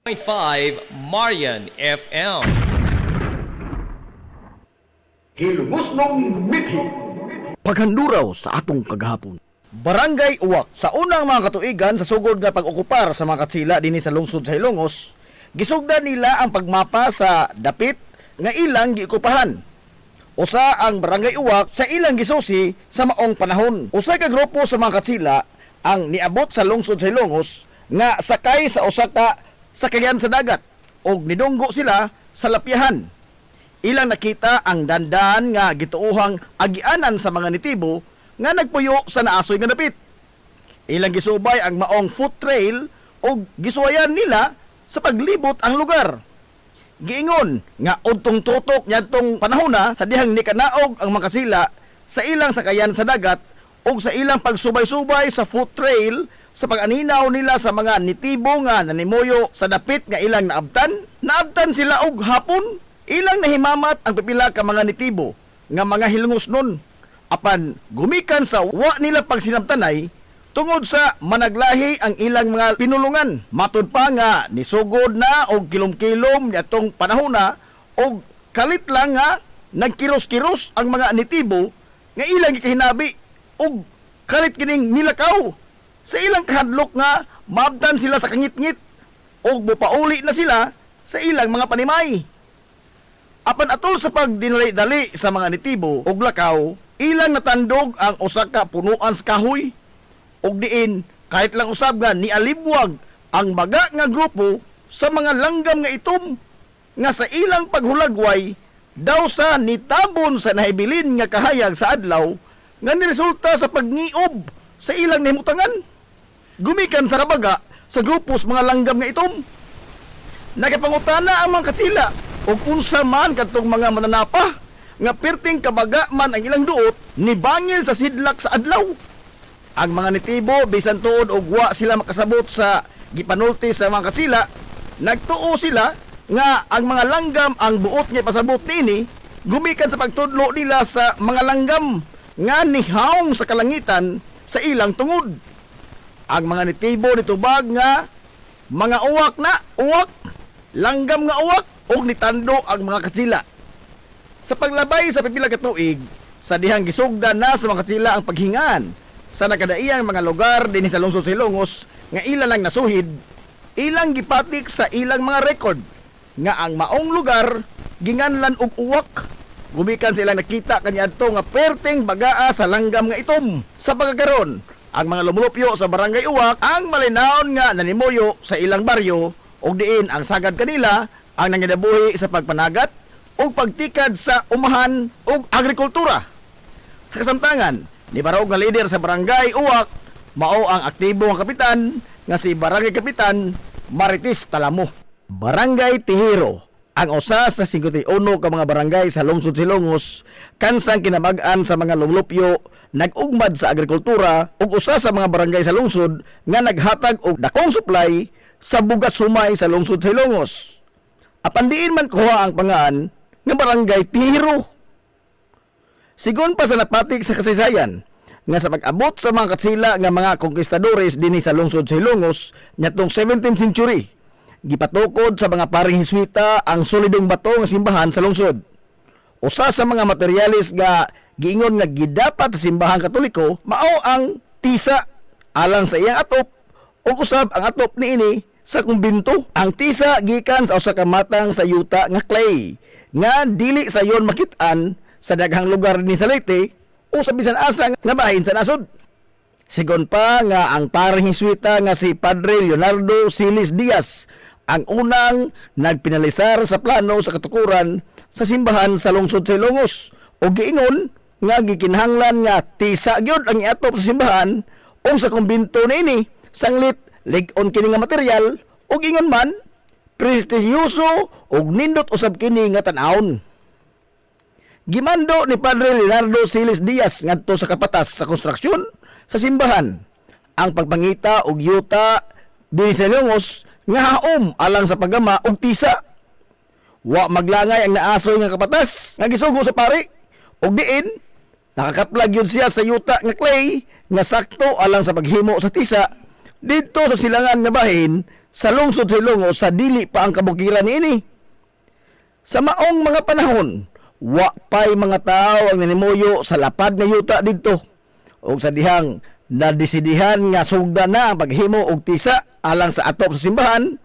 5 Marian FM. Hilmusnong mithi. Paghanduraw sa atong kagahapon. Barangay Uwak sa unang mga katuigan sa sugod nga pag-okupar sa mga katsila dinhi sa lungsod sa Ilongos, gisugdan nila ang pagmapa sa dapit nga ilang giokupahan. Usa ang Barangay Uwak sa ilang gisusi sa maong panahon. Usa ka grupo sa mga katsila ang niabot sa lungsod sa Ilongos nga sakay sa usa ka sakayan sa dagat og nidunggo sila sa lapyahan. Ilang nakita ang dandan nga gituuhang agianan sa mga nitibo nga nagpuyo sa naasoy nga dapit. Ilang gisubay ang maong foot trail o gisuwayan nila sa paglibot ang lugar. Giingon nga udtong tutok niyadtong panahona sa dihang nikanaog ang makasila sa ilang sakayan sa dagat o sa ilang pagsubay-subay sa foot trail sa pag-aninaw nila sa mga nitibo nga nanimuyo sa dapit nga ilang naabtan sila og hapon. Ilang nahimamat ang pipila ka mga nitibo nga mga hilngos nun. Apan gumikan sa wa nila pagsinamtanay tungod sa managlahi ang ilang mga pinulungan. Matud pa nga nisugod na og kilom-kilom nitong panahona og kalit lang nga nagkiros-kiros ang mga nitibo nga ilang gikahinabi og kalit kining nilakaw. Sa ilang kahadlok nga maabtan sila sa kangit-ngit og bupauli na sila sa ilang mga panimay. Apan atol sa pagdinali-dali sa mga nitibo og lakaw, ilang natandog ang usa ka punuan sa kahoy og diin kahit lang usab nga nialibwag ang baga nga grupo sa mga langgam nga itom nga sa ilang paghulagway daw sa nitabon sa nahibilin nga kahayag sa adlaw nga niresulta sa pagniob sa ilang nahimutangan. Gumikan sa kabaga sa grupos mga langgam nga itom. Nagapangutana ang mga katsila ug unsa man kadtong mga mananapa nga perting kabaga man ang ilang duot ni bangil sa sidlak sa adlaw. Ang mga nitibo bisan tuod og wa sila makasabot sa gipanulti sa mga katsila, nagtuo sila nga ang mga langgam ang buot nga pasabot niini gumikan sa pagtudlo nila sa mga langgam nga nihaong sa kalangitan sa ilang tungod. Ang mga nitibo nitubag nga mga uwak, langgam nga uwak og nitando ang mga katsila. Sa paglabay sa pipila ka tuig, sa dihang gisugdan na sa mga katsila ang paghingan sa nakadaiyang mga lugar dinhi sa lungsod sa Ilongos nga ilang lang nasuhid, ilang gipatik sa ilang mga record nga ang maong lugar ginganlan og uwak. Gumikan silang nakita kaniadto nga perteng bagaa sa langgam nga itom. Sa pagkakaron, ang mga lumulupyo sa Barangay Uwak ang malinaon nga nanimuyo sa ilang baryo og diin ang sagad kanila ang nanginabuhi sa pagpanagat o pagtikad sa umahan o agrikultura. Sa kasamtangan, ni barog nga lider sa Barangay Uwak, mao ang aktibo nga kapitan nga si Barangay Kapitan Marites Talamo. Barangay Tihiro, ang usa sa 51 ka mga barangay sa lungsod Silongos, kansang kinabag-an sa mga lumulupyo, nag-ugmad sa agrikultura ug usa sa mga barangay sa lungsod nga naghatag og dakong supply sa bugas humay sa lungsod sa Ilongos. Apan diin man kuha ang pangaan nga Barangay Tihiro. Sigon pa sa napatik sa kasaysayan nga sa pag-abot sa mga katsila nga mga konkistadores dinhi sa lungsod sa Ilongos nyatong 17th century, gipatukod sa mga paring Hiswita ang solidong bato nga simbahan sa lungsod. Usa sa mga materialis nga giingon nga gidapat sa simbahang Katoliko mao ang tisa alang sa iyang atop ug usab ang atop niini sa kumbinto. Ang tisa gikan sa usa ka matang sa yuta nga clay nga dili sayon makit-an sa daghang lugar ni sa Leyte o sa bisan asa nga bahin sa nasod. Sigon pa nga ang paring Hiswita nga si Padre Leonardo Silis Diaz ang unang nagpinalisar sa plano sa katukuran sa simbahan sa lungsod sa Ilongos o giingon nga gikinahanglan nga tisa gyud ang iatop sa simbahan o sa kumbinto niini sanglit lig-on kini nga material ug ingon man prestisyoso ug nindot usab kini nga tan-awon. Gimando ni Padre Leonardo Silis Diaz ngadto sa kapatas sa konstruksyon sa simbahan ang pagpangita og yuta dinhi sa Ilongos nga haom alang sa paggama og tisa. Wa maglangay ang naasoy nga kapatas nga gisugo sa pari og diin nakakaplag yun siya sa yuta nga clay nga sakto alang sa paghimo sa tisa dito sa silangan nga bahin sa lungsod sa Ilongos sa dili pa ang kabukiran niini. Sa maong mga panahon, wa pay mga tao ang nanimuyo sa lapad nga yuta didto. Og sa dihang nadisidihan nga sugda na ang paghimo og tisa alang sa atop sa simbahan,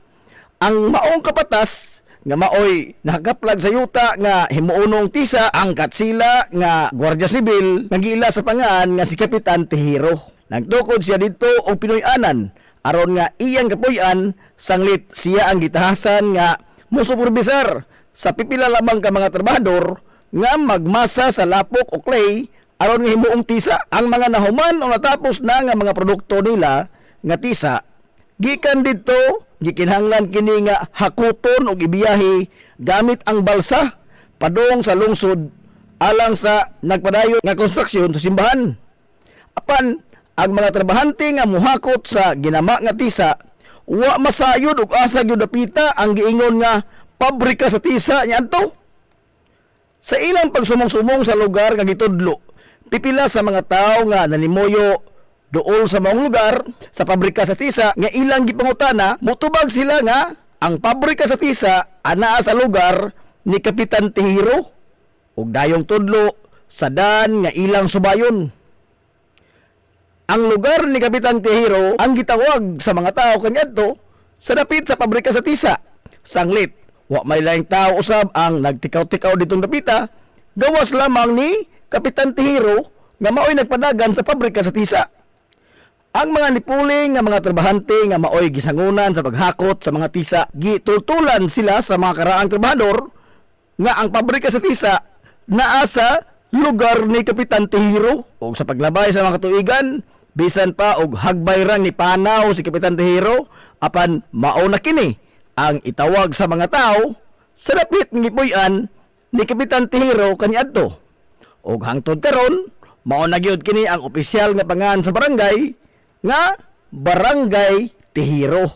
ang maong kapatas nga maoy nakakaplag sa yuta nga himuunong tisa ang katsila nga Gwardiya Sibil nagila sa pangaan nga si Kapitan Tihiro. Nagtukod siya dito og Pinoy-anan aron nga iyang kapuy-an sanglit siya ang gitahasan nga musuperbisar sa pipila lamang ka mga trabahador nga magmasa sa lapok o clay aron nga himuong tisa ang mga nahuman o natapos na nga mga produkto nila nga tisa gikan didto gikinahanglan kini nga hakuton og ibiyahe gamit ang balsa padung sa lungsod alang sa nagpadayon nga konstruksyon sa simbahan. Apan ang mga trabahante nga muhakot sa ginama nga tisa wa masayod og asa gyud dapita ang giingon nga pabrika sa tisa niadto. Sa ilang pagsumong-sumong sa lugar nga gitudlo, pipila sa mga tao nga nanimuyo dool sa maong lugar sa pabrika sa tisa nga ilang gipangutana, mutubag sila nga ang pabrika sa tisa anaa sa lugar ni Kapitan Tihiro ug dayong tudlo sa dan nga ilang subayon. Ang lugar ni Kapitan Tihiro ang gitawag sa mga tao kaniadto sa dapit sa pabrika sa tisa. Sanglit, wa may laing tao usab ang nagtikaw-tikaw ditong dapita, gawas lamang ni Kapitan Tihiro nga maoy nagpadagan sa pabrika sa tisa. Ang mga nipuling nga mga trabahante nga maoy gisangunan sa paghakot sa mga tisa, gitultulan sila sa mga karaang trabahador nga ang pabrika sa tisa naa sa lugar ni Kapitan Tihiro. O sa paglabay sa mga katuigan, bisan pa og hagbayrang ni panaw si Kapitan Tihiro, apan mao na kini ang itawag sa mga tao sa dapit ng gipuy-an ni Kapitan Tihiro kaniadto. Og hangtod karon, mao na gyud kini ang opisyal nga pangan sa barangay nga Barangay Tihiro.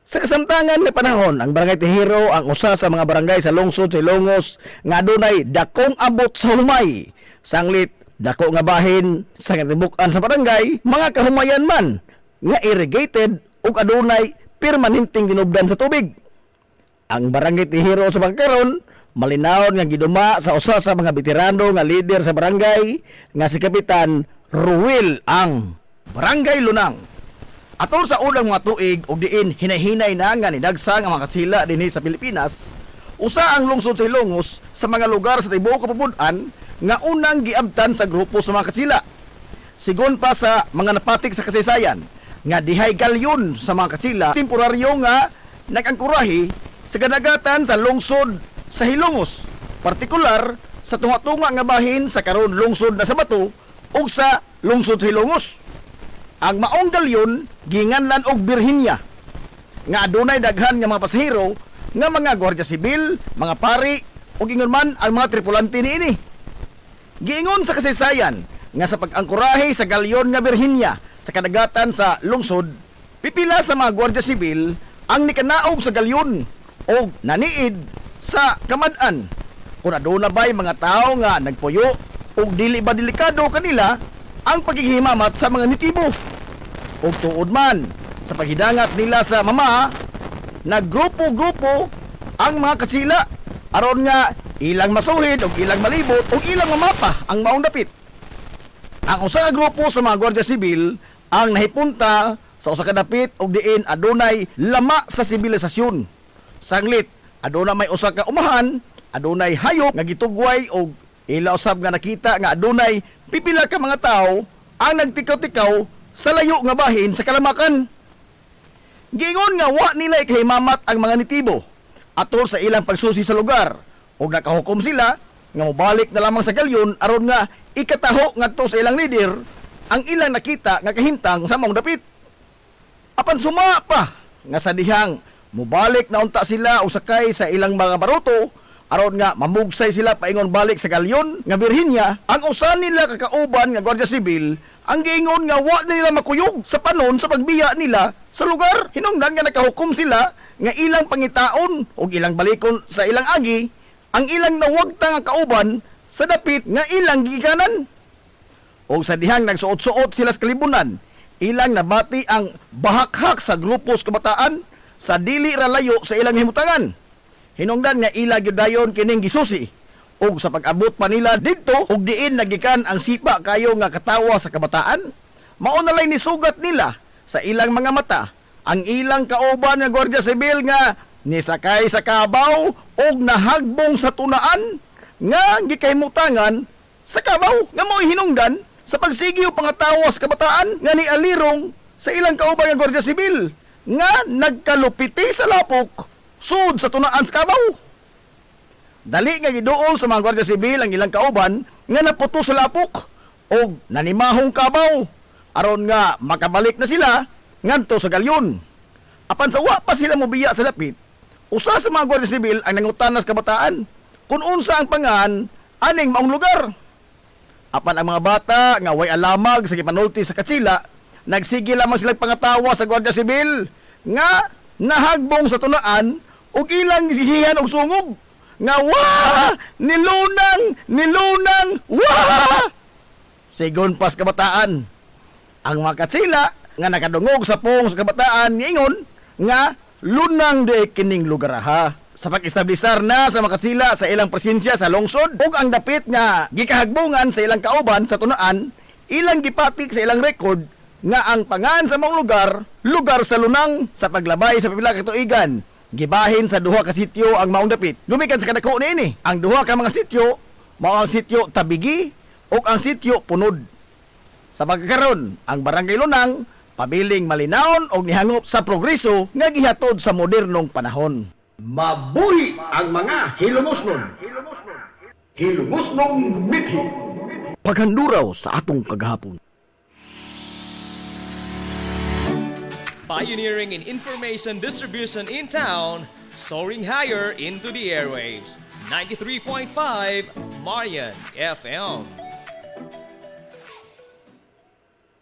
Sa kasamtangan nga panahon, ang Barangay Tihiro ang usa sa mga barangay sa lungsod sa Ilongos nga adunay dakong abot sa humay. Sanglit dako nga bahin sa katibukan sa barangay, mga kahumayan man nga irrigated ug adunay permanenteng tinubdan sa tubig. Ang Barangay Tihiro sa pagkaron malinaw nga giduma sa usa sa mga veterano nga leader sa barangay nga si Kapitan Ruel ang Barangay Lunang. Atol sa unang mga tuig ug diin hinay-hinay na nga nidagsa nga mga katsila dinhi sa Pilipinas, usa ang lungsod sa Ilongos sa mga lugar sa tibuok kapabud-an nga unang giabtan sa grupo sa mga katsila. Sigon pa sa mga napatik sa kasaysayan nga dihay galyon sa mga katsila, temporaryo nga nag-angkurahi sa kadagatan sa lungsod sa Hilongos, partikular sa tunga-tunga nga bahin sa karon lungsod na sa Bato ug sa lungsod sa Hilongos. Ang maong galyon ginganlan og Birhinya nga adunay daghan nga mga pasahero nga mga Gwardiya Sibil, mga pari ug ingon man ang mga tripulante niini. Giingon sa kasaysayan nga sa pag-angkurahe sa galyon nga Birhinya sa kadagatan sa lungsod, pipila sa mga Gwardiya Sibil ang nikanaog sa galyon o naniid sa kamad-an. Kung aduna ba'y mga tao nga nagpuyo o dili ba delikado kanila ang paghihimamat sa mga nitibo. O tuod man sa paghidangat nila sa mama, naggrupo-grupo ang mga katsila aron nga ilang masuhid o ilang malibot o ilang mamapa ang maong dapit. Ang usa ka grupo sa mga Gwardiya Sibil ang nahipunta sa usa ka dapit og diin adunay lama sa sibilisasyon. Sanglit, aduna may usa ka umahan, adunay hayop nga gitugway og ila usab nga nakita nga adunay pipila ka mga tao ang nagtikaw-tikaw sa layo nga bahin sa kalamakan. Giingon nga wa nila ikahimamat ang mga nitibo atol sa ilang pagsusi sa lugar ug nakahukom sila nga mobalik na lamang sa galyon aron nga ikataho ngadto sa ilang leader ang ilang nakita nga kahimtang sa maong dapit. Apan suma pa nga sa dihang mobalik na unta sila usakay sa ilang mga baruto aron nga mamugsay sila paingon balik sa galyon nga Birhinya, ang usa nila kakauban nga Gwardiya Sibil ang giingon nga wa nila makuyog sa panon sa pagbiya nila sa lugar. Hinungdan nga nakahukom sila nga ilang pangitaon o ilang balikon sa ilang agi ang ilang nawagta nga kauban sa dapit nga ilang gikanan. O sa dihang nagsuot-suot sila sa kalibunan, ilang nabati ang bahakhak sa grupos kabataan sa dili ra layo sa ilang himutangan. Hinungdan nga ila gyud dayon kining gisusi ug sa pag-abot pa nila didto ug diin nagikan ang sipa kayo nga katawa sa kabataan, mao na lay nisugat nila sa ilang mga mata ang ilang kauban nga Guardia Sibil nga nisakay sa kabaw ug nahagbong sa tunaan nga gikaymutangan sa kabaw nga mo'y hinungdan sa pagsigiw pangatawa sa kabataan nga nialirong sa ilang kauban nga Guardia Sibil nga nagkalupiti sa lapok sud sa tunaan sa kabaw. Dali nga giduol sa mga Guardia Sibil ang ilang kauban nga naputo sa lapok o nanimahong kabaw aron nga makabalik na sila ngadto sa galyon. Apan sa wa pa sila mobiya sa lapit, usa sa mga Guardia Sibil ang nangutanas kabataan kung unsa ang pangan aning maong lugar. Apan ang mga bata nga way alamag sa gipanulti sa katsila, nagsige lamang sila pangatawa sa Guardia Sibil nga nahagbong sa tunaan ug ilang sisihan og sungog nga wah nilunang wah. Sigon pas kabataan ang mga katsila nga nakadungog sa pong sa kabataan niingon nga lunang de kining lugar ha. Sa pag-establisar na sa mga katsila sa ilang presensya sa lungsod ug ang dapit nga gikahagbungan sa ilang kauban sa tunaan, ilang gipatik sa ilang rekord nga ang pangan sa mong lugar sa lunang sa paglabay sa pipila ka tuigan. Gibahin sa duha ka sityo ang maong dapit. Gumikan sa kadako niini. Ang duha ka mga sityo mao ang sityo Tabigi ug ang sityo Punod. Sa pagkakaroon, ang Barangay Lunang pabiling malinawon og nihangop sa progreso nga gihatod sa modernong panahon. Mabuhi ang mga hilumosnon. Hilumosnong mithi. Paghanduraw sa atong kagahapon. Pioneering in information distribution in town, soaring higher into the airwaves. 93.5 Marian FM.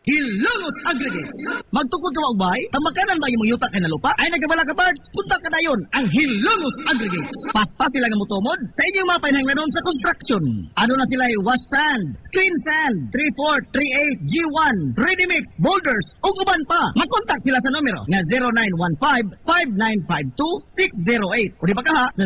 Hilongos Aggregates. Magtukod ka magbay? Tamakanan ba yung yuta kay na lupa? Ay nagabala ka parts? Punta ka dayon ang Hilongos Aggregates. Paspas sila nga motomod sa inyong mga pinanglanon sa construction. Ano na sila wash sand, screen sand, 34, 38, G1, ready mix, boulders, ug uban pa. Mag-contact sila sa numero nga 0915-5952-608 o di ba kaha sa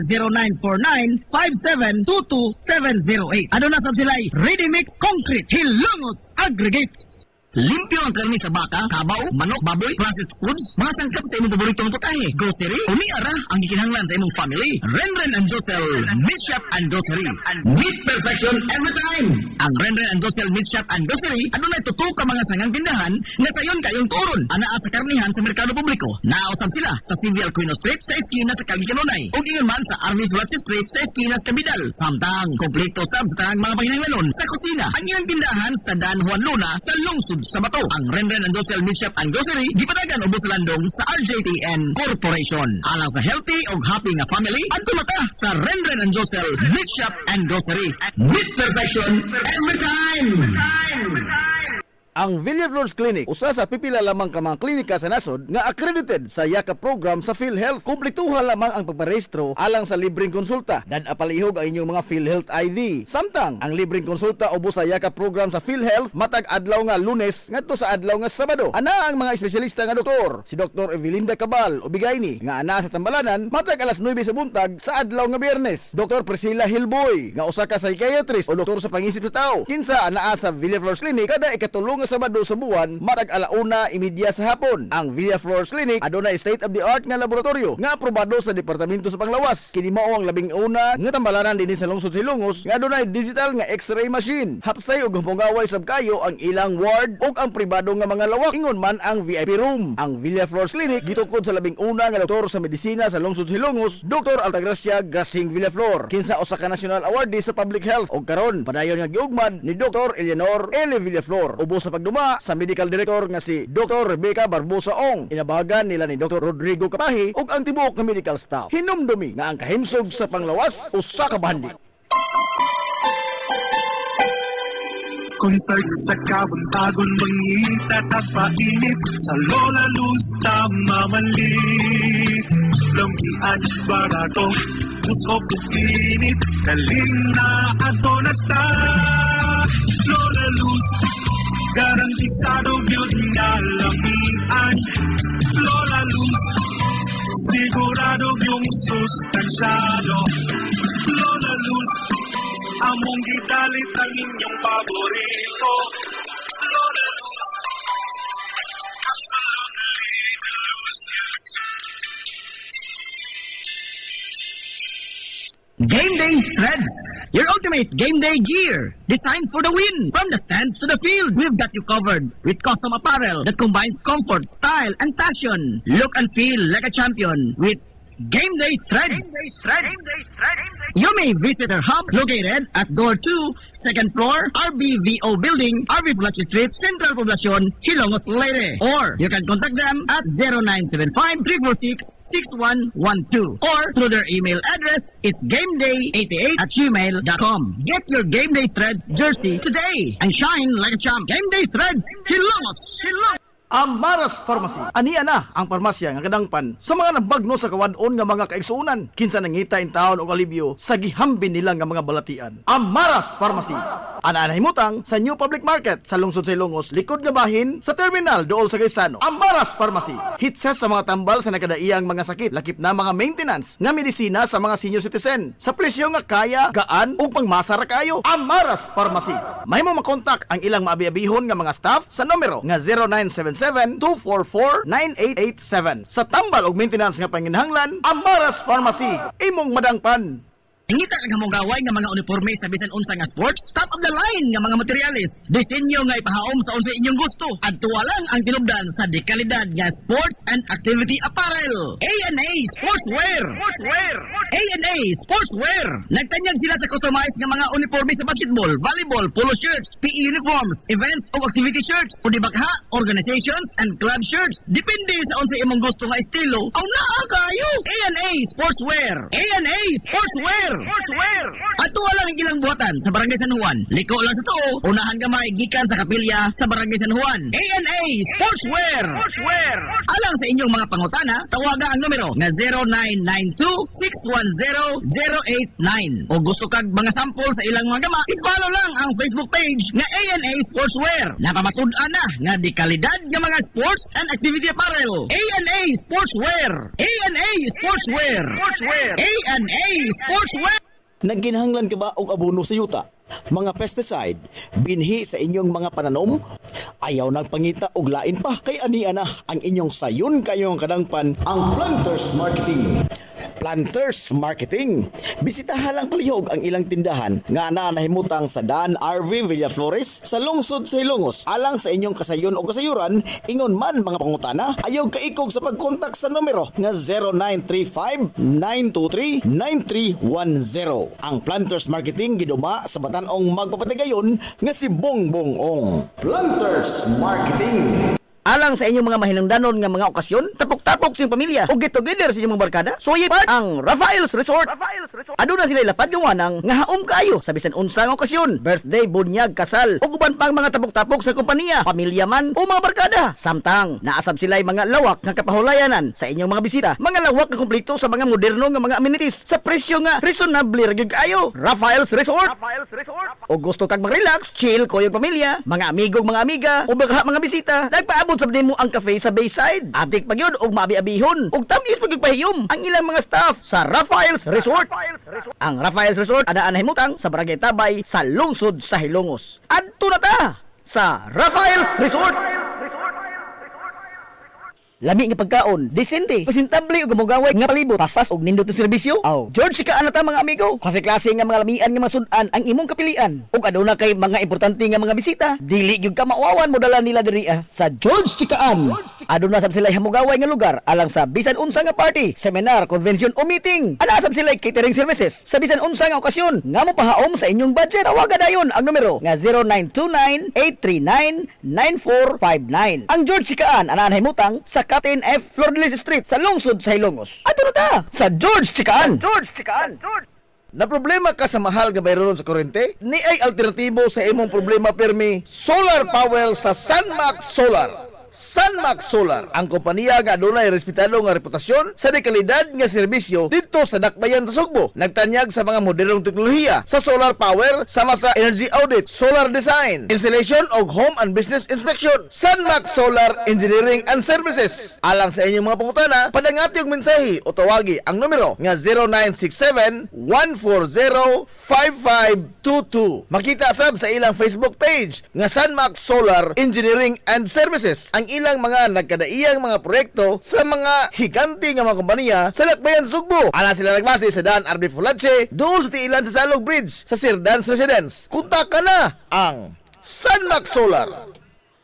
0949-5722-708. Ano na sab sila ready mix concrete Hilongos Aggregates. Limpyo ang karni sa baka, kabaw, manok, baboy, processed foods, mga sangkap sa imong paboritong putahe, grocery, umiara ang gikinahanglan sa imong family. Renren and Josel Meat Shop and Grocery. Meat perfection every time. Ang Renren and Josel Meat Shop and Grocery, ano na tutok ka mga sangang tindahan na sayon kayong turon. Anaa sa karnihan sa merkado publiko. Naosab sila sa Civil Aquino Street sa eskina sa Calvi Canonay. O ingon man sa Army Flatsi Street sa eskina sa Cabidal. Samtang kompleto sab sa tanang mga panginahanglanon sa kusina. Ang ilang tindahan sa Dan Juan Luna sa lungsod sa Bato. Ang Renren and Josel Meat Shop and Grocery gipadagan ubos sa landong sa RJTN Corporation. Alang sa healthy o happy nga family, adto mata sa Renren and Josel Meat Shop and Grocery. Meat perfection every time. Ang Villaflores Clinic, usa sa pipila lamang ka mga klinika sa nasod nga accredited sa YACA program sa PhilHealth. Kumpletuha lamang ang pagparehistro alang sa libreng konsulta. Dad-apalihog ang inyong mga PhilHealth ID. Samtang ang libreng konsulta ubos sa YACA program sa PhilHealth matag adlaw nga Lunes ngadto sa adlaw nga Sabado. Ana ang mga espesyalista nga doktor, si Dr. Evelinda Cabal Ubigayni nga ana sa Tambalanan matag alas 9 sa buntag sa adlaw nga Biyernes. Dr. Priscilla Hilboy nga usa ka psychiatrist o doktor sa pangisip sa tao. Kinsa anaa sa Villaflores Clinic kada ikatulong nga Sabado sa buwan matag alauna imidya sa hapon. Ang Villaflores Clinic adunay state-of-the-art nga laboratorio nga aprobado sa Departamento sa Panglawas. Kini mao ang labing una nga tambalanan dinhi sa lungsod Hilongos nga adunay digital nga X-ray machine. Hapsay ug humpungaway sab kayo ang ilang ward ug ang pribado nga mga lawak. Ingon man ang VIP room. Ang Villaflores Clinic gitukod sa labing una nga doktor sa medisina sa lungsod Hilongos, Dr. Altagracia Grasing Villaflor. Kinsa usa ka national awardee sa public health ug karon padayon nga giugmad ni Dr. Eleanor L. Villaflor. Ubos sa pagduma sa medical director nga si Dr. Rebecca Barbosa Ong. Inabahagan nila ni Dr. Rodrigo Kapahi ug ang tibuok nga medical staff. Hinumdumi nga ang kahimsog sa Panglawas usa ka bahandi. Concert sa kabuntagon mangita tagpainit sa Lola Luz mamalit lampian barato usok init kaling na ato na ta Lola Luz garantisado yun nga lamian. Lola Luz, sigurado yung sustansyado. Lola Luz, among gidalit ang inyong paborito. Lola Luz, absolutely delicious. Game Day Threads, your ultimate game day gear, designed for the win. From the stands to the field, we've got you covered with custom apparel that combines comfort, style, and passion. Look and feel like a champion with Game Day Threads. You may visit our hub located at Door 2, second floor, RBVO Building, RB Plachi Street, Central Poblacion, Hilongos, Leyte. Or you can contact them at 0975-346-6112 or through their email address, it's gameday88@gmail.com. Get your Game Day Threads jersey today and shine like a champ. Game Day Threads, Hilongos! Amaras Pharmacy. Aniya na ang parmasya nga kadangpan sa mga nabagno sa kawadon nga mga kaigsuunan. Kinsa nangita in taon og alibyo sa gihambin nila nga mga balatian. Amaras Pharmacy. Ana himutang sa New Public Market sa lungsod sa Ilongos, likod nga bahin sa terminal dool sa Gaisano. Amaras Pharmacy. Hitsa sa mga tambal sa nakadaiyang mga sakit, lakip na mga maintenance nga medisina sa mga senior citizen. Sa presyo nga kaya, gaan ug pangmasara kayo. Amaras Pharmacy. Mahimo makontak ang ilang maabi-abihon nga mga staff sa numero nga 0977-244-9887. Sa tambal og maintenance nga panginhanglan, Amaras Pharmacy. Imong madangpan. Ngita ka mong gaway nga mga uniforme sa bisan unsa nga sports, top of the line nga mga materialis. Disenyo nga ipahaom sa unsa inyong gusto. Adto lang ang tinubdan sa dekalidad nga sports and activity apparel. A&A Sportswear. A&A Sportswear. Nagtanyag sila sa customized nga mga uniforme sa basketball, volleyball, polo shirts, PE uniforms, events o activity shirts, o dibagha, organizations and club shirts. Depende sa unsa imong gusto nga estilo. Aw naa kayo. A&A Sportswear. A&A Sportswear. Ato lang ang ilang buhatan sa Barangay San Juan. Liko lang sa too, unahan gamay gikan sa kapilya sa Barangay San Juan. A&A Sportswear. Alang sa inyong mga pangutana, tawaga ang numero nga 0992-610-089. O gusto kag mga sample sa ilang mga gama, i-follow lang ang Facebook page nga A&A Sportswear. Napamatud-an na nga di kalidad nga mga sports and activity apparel. A&A Sportswear. A&A Sportswear. A&A Sportswear. Nagginahanglan ka ba og abono sa yuta? Mga pesticide, binhi sa inyong mga pananom? Ayaw nagpangita og lain pa, kay aniya na ang inyong sayon kayong kadangpan ang Planters Marketing. Planters Marketing. Bisitahan lang palihog ang ilang tindahan nga nahimutang sa Dan RV Villaflores sa lungsod sa Ilongos. Alang sa inyong kasayon o kasayuran, ingon man mga pangutana, ayaw kaikog sa pagkontak sa numero nga 0935-923-9310. Ang Planters Marketing giduma sa batan-ong magpapatigayon nga si Bongbong Ong. Planters Marketing. Alang sa inyong mga mahinungdanon nga mga okasyon, tapok-tapok sa inyong pamilya o get together sa inyong mga barkada, suyi part ang Rafael's Resort. Aduna sila ilapat gawanang nga haom kayo sa bisan unsa nga okasyon, birthday, bunyag, kasal, o uban pang mga tapok-tapok sa kompanya, pamilya man o mga barkada. Samtang naasab sila mga lawak nga kapahulayanan sa inyong mga bisita, mga lawak nga kumpleto sa mga moderno nga mga amenities sa presyo nga reasonable ra gyud kayo. Rafael's Resort. O gusto kag mag-relax, chill ko yung pamilya, mga amigog, mga amiga, o baka mga bisita, nagpaabot sa mo ang cafe sa Bayside. Abdik pa yun og maabi-abihon. Og tamis pagpahiyom ang ilang mga staff sa Rafael's Resort. Ang Rafael's Resort ana himutang sa Barangay Tabay sa lungsod sa Hilongos. Adto na ta sa Rafael's Resort. Lami nga pagkaon, desente, presentable ug gamugaway nga palibot, paspas og nindot nga serbisyo. Aw, George ka ana ta mga amigo. Klase-klase nga mga lamian nga masud-an ang imong kapilian. Ug aduna kay mga importante nga mga bisita, dili gyud ka mauwawan mo dala nila diri sa George Chikaan. Aduna sab sila hamugaway nga lugar alang sa bisan unsa nga party, seminar, convention o meeting. Ana sab sila catering services sa bisan unsa nga okasyon nga mopahaom sa inyong budget. Tawagan dayon ang numero nga 0929-839-9459. Ang George Chikaan ana himutang sa Katin F. Flordelis Street sa lungsod sa Hilongos. Ato na ta sa George Chikaan. Na problema ka sa mahal nga bayraron sa kuryente? Ni ay alternatibo sa imong problema permi, solar power sa Sunmax Solar. Sunmax Solar, ang kompanya nga adunay respetado nga reputasyon sa dekalidad nga serbisyo dito sa Dakbayan sa Sugbo. Nagtanyag sa mga modernong teknolohiya sa solar power sama sa energy audit, solar design, installation og home and business inspection. Sunmax Solar Engineering and Services. Alang sa inyong mga pangutana, padangati og mensahe o tawagi ang numero nga 0967-140-5522. Makita sab sa ilang Facebook page nga Sunmax Solar Engineering and Services ang ilang mga nagkadaiyang mga proyekto sa mga higanti nga mga kompanya sa Dakbayan Sugbo. Ana sila nagbase sa Dan RB Fulache, doon sa tiilan sa Salog Bridge sa Sirdans Residence. Kontak na ang Sunmax Solar.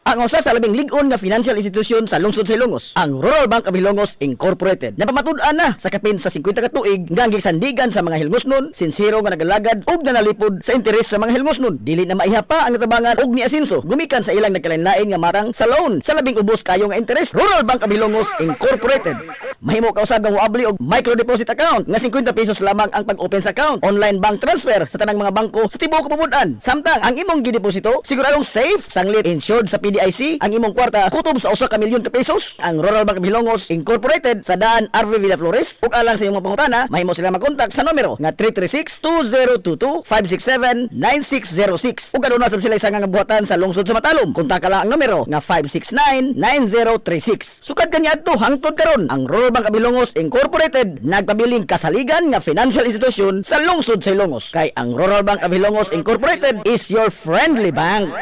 Ang usa sa labing lig-on nga financial institution sa lungsod sa Ilongos, ang Rural Bank of Ilongos Incorporated. Napamatud-an na sa kapin sa 50 ka tuig nga gisandigan sa mga hilngosnon, sinsero nga nagalagad ug nanalipod sa interes sa mga hilngosnon. Dili na maihapa ang natabangan og niasinso gumikan sa ilang nagkalain-lain nga matang sa loan sa labing ubos kayo nga interes. Rural Bank of Ilongos Incorporated. Mahimo ka usab nga moabli og micro deposit account nga 50 pesos lamang ang pag-open sa account. Online bank transfer sa tanang mga bangko sa tibuok kapubudan. Samtang ang imong gideposito siguradong safe, sanglit insured sa PDIC, ang imong kwarta kutob sa 1 ka milyon ka pesos. Ang Rural Bank of Ilongos Incorporated sa daan RV Villa Flores. Ug alang sa imong pangutana, mahimo sila mag-contact sa numero nga 336-2022-567-9606. Ug aduna sab sila isa nga buhatan sa lungsod sa Matalom. Kontak lang ang numero nga 569-9036. Sukad kaniadto hangtod karon ang Rural Bank of Ilongos Incorporated nagpabiling kasaligan nga financial institution sa lungsod sa Ilongos. Kay ang Rural Bank of Ilongos Incorporated is your friendly bank.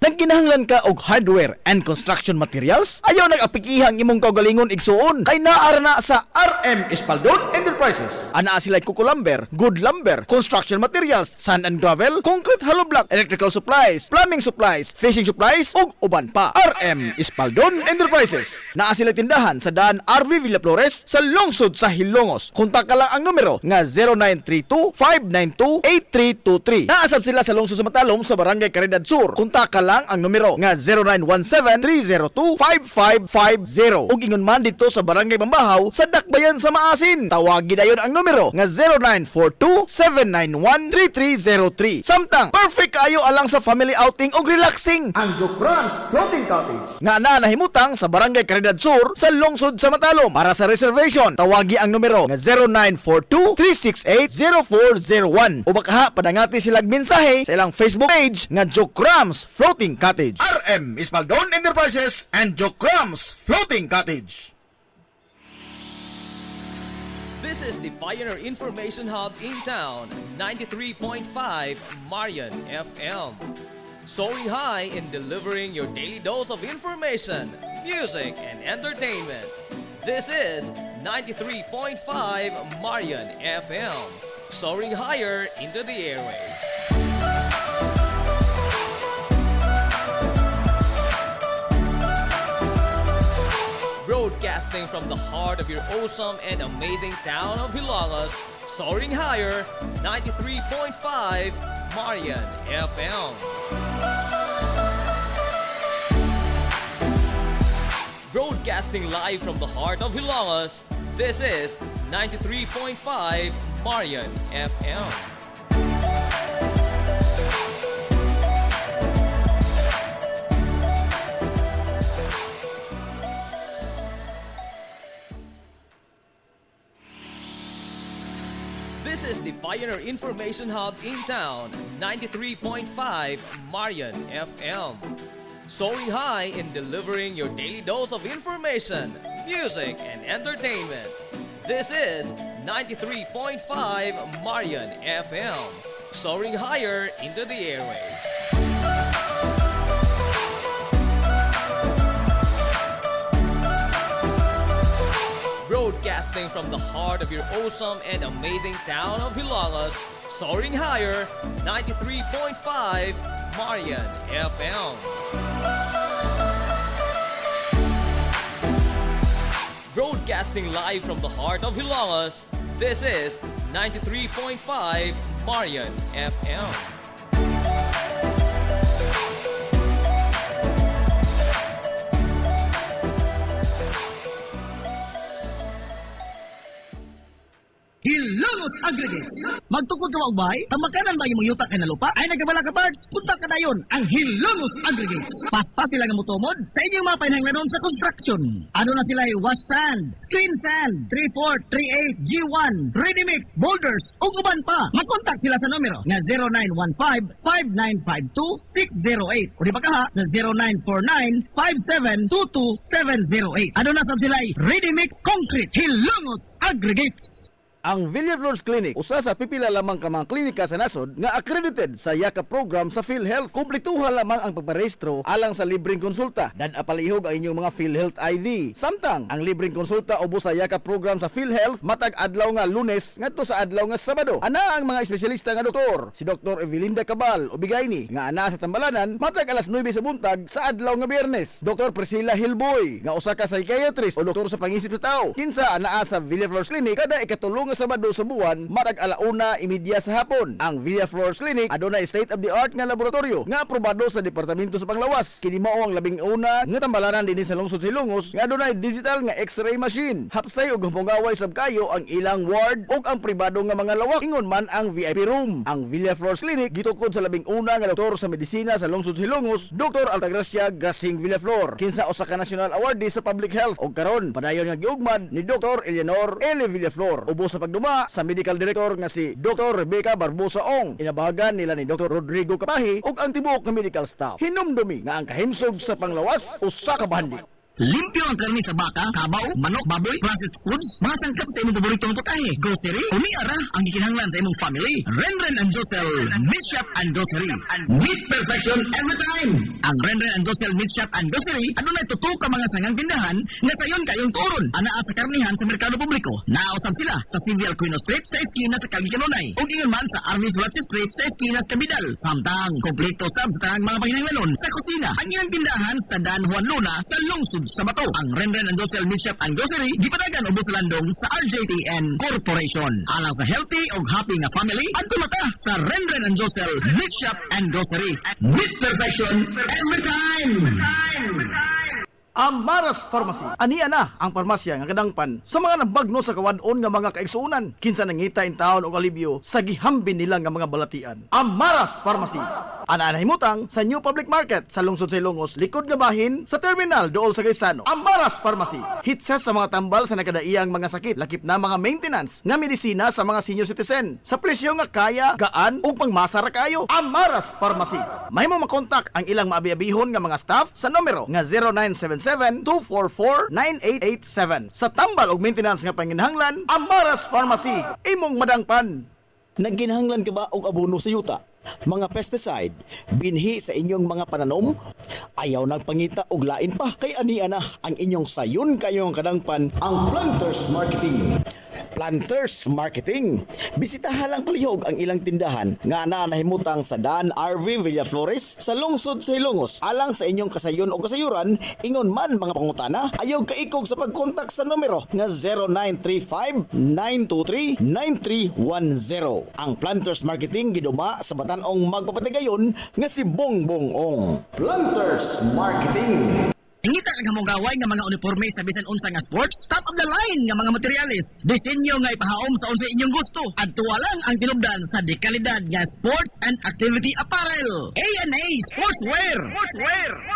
Nagkinahanglan ka og hardware and construction materials? Ayaw nag-apikihang imong kaugalingon igsuon kay naara na sa RM Espaldon Enterprises. Ana sila Kuko Lumber, Good Lumber, construction materials, sand and gravel, concrete hollow block, electrical supplies, plumbing supplies, fishing supplies ug uban pa. RM Espaldon Enterprises. Naa sila tindahan sa daan RV Villa Flores sa lungsod sa Hilongos. Kontak ka lang ang numero nga 0932-592-8323. Naasab sila sa lungsod sa Matalom sa Barangay Caridad Sur. Kontak ka lang ang numero nga 0917-302-5550. Ug ingon man dito sa Barangay Bambahaw sa Dakbayan sa Maasin. Tawagi dayon ang numero nga 0942-791-3303. Samtang perfect kayo alang sa family outing ug relaxing ang Jokrans Floating Cottage nga nahimutang sa Barangay Caridad Sur sa lungsod sa Matalom. Para sa reservation, tawagi ang numero nga 0942-368-0401. O baka padangati silang mensahe sa ilang Facebook page nga Jokrans Floating Cottage. RM Espaldon Enterprises and Jokrams Floating Cottage. This is the Pioneer Information Hub in town, 93.5 Marian FM. Soaring high in delivering your daily dose of information, music, and entertainment. This is 93.5 Marian FM. Soaring higher into the airwaves. Broadcasting from the heart of your awesome and amazing town of Hilangas, soaring higher, 93.5 Marian FM. Broadcasting live from the heart of Hilangas, this is 93.5 Marian FM. This is the Pioneer Information Hub in town, 93.5 Marian FM. Soaring high in delivering your daily dose of information, music, and entertainment. This is 93.5 Marian FM. Soaring higher into the airwaves. Broadcasting from the heart of your awesome and amazing town of Hilangas, soaring higher, 93.5 Marian FM. Broadcasting live from the heart of Hilangas, this is 93.5 Marian FM. Hilongos Aggregates. Magtukod ka ubay, ang makanan ba yung yuta kay na lupa ay nagabala ka parts, punta ka dayon ang Hilongos Aggregates. Paspas sila nga mutumod sa inyong mga panahanglanon sa construction. Ano na sila wash sand, screen sand, 3-4, 3-8, G1, ready mix, boulders, ug uban pa. Mag-contact sila sa numero nga 0915-5952-608 o di ba kaha sa 0949-5722-708. Ano na sab sila ready mix concrete Hilongos Aggregates. Ang Villaflores Clinic, usa sa pipila lamang ka mga klinika sa nasod nga accredited sa YAKA program sa PhilHealth. Kumpletuha lamang ang pagparehistro alang sa libreng konsulta. Apalihog ang inyong mga PhilHealth ID. Samtang ang libreng konsulta ubos sa YAKA program sa PhilHealth matag adlaw nga Lunes ngadto sa adlaw nga Sabado. Ana ang mga espesyalista nga doktor, si Dr. Evelinda Cabal Ubigayni nga ana sa Tambalanan matag alas 9 sa buntag sa adlaw nga Biyernes. Dr. Priscilla Hilboy nga usa ka psychiatrist o doktor sa pangisip sa tao. Kinsa anaa sa Villaflores Clinic kada ikatulong Sabado sa buwan matag alauna imidya sa hapon. Ang Villaflores Clinic adunay state-of-the-art nga laboratorio nga aprobado sa Departamento sa Panglawas. Kini mao ang labing una nga tambalanan dinhi sa lungsod sa Ilongos nga adunay digital nga X-ray machine. Hapsay ug humpungaway sab kayo ang ilang ward ug ang pribado nga mga lawak ingon man ang VIP room. Ang Villaflores Clinic gitukod sa labing una nga doktor sa medisina sa lungsod sa Ilongos, Dr. Altagracia Gasing Villaflor. Kinsa usa ka national awardee sa public health ug karon padayon nga giugmad ni Dr. Eleanor L. Villaflor. Ubos sa pagduma sa medical director nga si Dr. Rebecca Barbosa Ong. Inabahagan nila ni Dr. Rodrigo Kapahi ug ang tibuok nga medical staff. Hinumdumi nga ang kahimsog sa Panglawas usa ka bahandi. Limpyo ang karni sa baka, kabaw, manok, baboy, processed foods, mga sangkap sa imong paboritong putahe, grocery, umiara ang gikinahanglan sa imong family. Renren and Josel Meat Shop and Grocery. Meat perfection every time. Ang Renren and Josel Meat Shop and Grocery adunay tutok ka mga sangang tindahan nga sayon kayong turon. Anaa sa karnihan sa merkado publiko. Nausab sila sa Civil Quino Street sa eskina sa Kagikanonay. Ug ingon man sa Army Flats Street sa eskina sa Kabidal. Samtang kompleto sab sa tanang mga panginahanglanon sa kusina. Ang ilang tindahan sa Dan Juan Luna sa lungsod sa Bato. Ang Renren and Josel Meat Shop and Grocery gipadagan ubos sa landong sa RJTN Corporation. Alang sa healthy ug happy nga family, adto mata sa Renren and Josel Meat Shop and Grocery. Meat perfection every time. Amaras Pharmacy. Ania na ang parmasya nga kadangpan sa mga nabagno sa kawadon nga mga kaigsuunan. Kinsa nangita in taon og alibyo sa gihambin nila nga mga balatian. Amaras Pharmacy. Ana himutang sa New Public Market sa lungsod sa Ilongos, likod nga bahin sa terminal dool sa Gaisano. Amaras Pharmacy. Hitsa sa mga tambal sa nakadaiyang mga sakit, lakip na mga maintenance nga medisina sa mga senior citizen. Sa presyo nga kaya, gaan ug pangmasara kayo. Amaras Pharmacy. Mahimo makontak ang ilang maabi-abihon nga mga staff sa numero nga 0977-244-9887. Sa tambal ug maintenance nga panginahanglan, Amaras Pharmacy. Imong madangpan. Nagginahanglan ka ba og abono sa yuta? Mga pesticide, binhi sa inyong mga pananom? Ayaw nagpangita og lain pa kay ania na ang inyong sayon kayong kadangpan ang Planters Marketing. Planters Marketing. Bisitahan lang palihog ang ilang tindahan nga nahimutang sa Dan RV Villaflores sa lungsod sa Ilongos. Alang sa inyong kasayon o kasayuran, ingon man mga pangutana, ayaw kaikog sa pagkontak sa numero nga 0935-923-9310. Ang Planters Marketing giduma sa Batanong magpapatigayon nga si Bongbong Ong. Planters Marketing. Ingita kag hamugaway nga mga uniforme sa bisan unsa nga sports, top of the line nga mga materyales. Disenyo nga ipahaom sa unsa inyong gusto. Adtuwa lang ang tinubdan sa dekalidad nga sports and activity apparel. A&A Sportswear.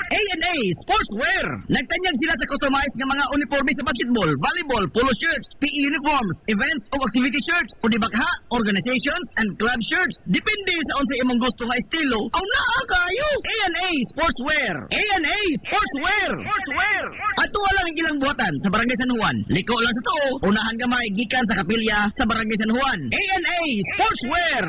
A&A Sportswear. Nagtanyag sila sa customized nga mga uniforme sa basketball, volleyball, polo shirts, PE uniforms, events o activity shirts, o di bakha, organizations and club shirts. Depende sa unsa imong gusto nga estilo. Aw naa kayo. A&A Sportswear. A&A Sportswear. Ato lang ang ilang buhatan sa Barangay San Juan. Liko lang sa to. Unahan gamay gikan sa kapilya sa Barangay San Juan. A&A Sportswear.